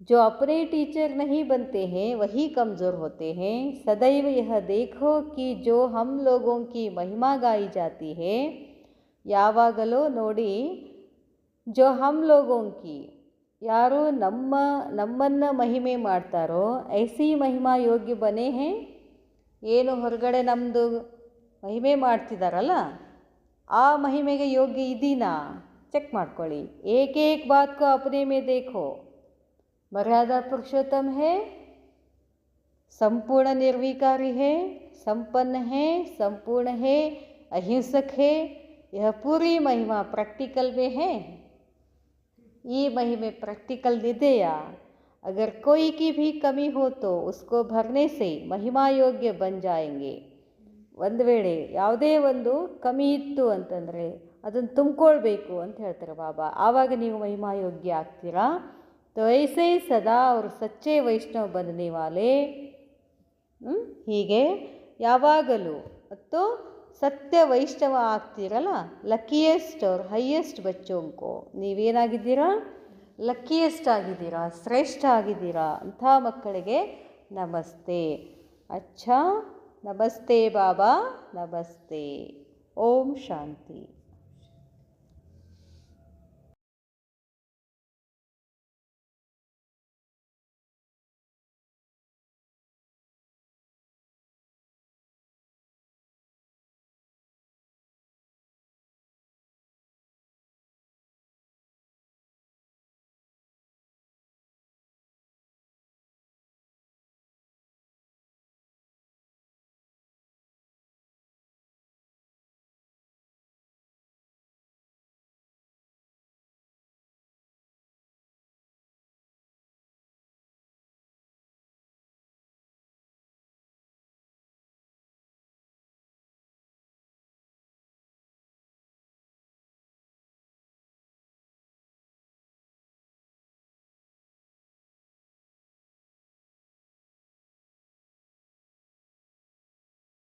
S1: ಜೋ ಅಪನೇ ಟೀಚರ್ ನಹಿ ಬಂತೆ ಹೇ ವಹಿ ಕಮ್ಜೋರ್ ಹೋತೆ ಹೇ. ಸದೈವ ಯಹ ದೇಖೋ ಕಿ ಜೋ ಹಮ್ ಲೋಗೋ ಕಿ ಮಹಿಮಾ ಗಾಯಿ ಜಾತಿ ಹೇ. ಯಾವಾಗಲೂ ನೋಡಿ, ಜೋ ಹಮ್ ಲೋಗೋ ಕಿ, ಯಾರು ನಮ್ಮನ್ನು ಮಹಿಮೆ ಮಾಡ್ತಾರೋ, ಐಸಿ ಮಹಿಮಾ ಯೋಗ್ಯ ಬನೇ ಹೇ. ಏನು ಹೊರಗಡೆ ನಮ್ಮದು ಮಹಿಮೆ ಮಾಡ್ತಿದ್ದಾರಲ್ಲ, ಆ ಮಹಿಮೆಗೆ ಯೋಗ್ಯ ಇದೀನಾ ಚೆಕ್ ಮಾಡ್ಕೊಳ್ಳಿ. ಏಕ್ ಬಾತ್ ಕೋ ಅಪ್ನೆ ಮೇ ದೇಖೋ. ಮರ್ಯಾದಾ ಪುರುಷೋತ್ತಮ ಹೇ, ಸಂಪೂರ್ಣ ನಿರ್ವಿಕಾರಿ ಹೇ, ಸಂಪನ್ನ ಹೇ, ಸಂಪೂर्ण है, अहिंसक है. यह पूरी महिमा प्रैक्टिकल में है. ये महिमे प्रैक्टिकल निदेया. अगर कोई की भी कमी हो तो उसको भरने से महिमा योग्य बन जाएंगे. ಒಂದು ವೇಳೆ ಯಾವುದೇ ಒಂದು ಕಮ್ಮಿ ಇತ್ತು ಅಂತಂದರೆ ಅದನ್ನು ತುಂಬಿಕೊಳ್ಬೇಕು ಅಂತ ಹೇಳ್ತಾರೆ ಬಾಬಾ, ಆವಾಗ ನೀವು ಮಹಿಮಾ ಯೋಗ್ಯ ಆಗ್ತೀರಾ. तो ऐसे सदा और सच्चे वैष्णव बनने वाले, ಹೀಗೆ ಯಾವಾಗಲೂ ಮತ್ತು ಸತ್ಯ ವೈಷ್ಣವ ಆಗ್ತೀರಲ್ಲ, ಲಕ್ಕಿಯೆಸ್ಟ್ ಅವ್ರ ಹೈಯೆಸ್ಟ್ ಬಚ್ಚೋಂಕೋ, ನೀವೇನಾಗಿದ್ದೀರಾ, ಲಕ್ಕಿಯೆಸ್ಟ್ ಆಗಿದ್ದೀರಾ, ಶ್ರೇಷ್ಠ ಆಗಿದ್ದೀರಾ. ಅಂಥ ಮಕ್ಕಳಿಗೆ ನಮಸ್ತೆ. ಅಚ್ಚಾ, ನಮಸ್ತೆ ಬಾಬಾ, ನಮಸ್ತೆ. ಓಂ ಶಾಂತಿ.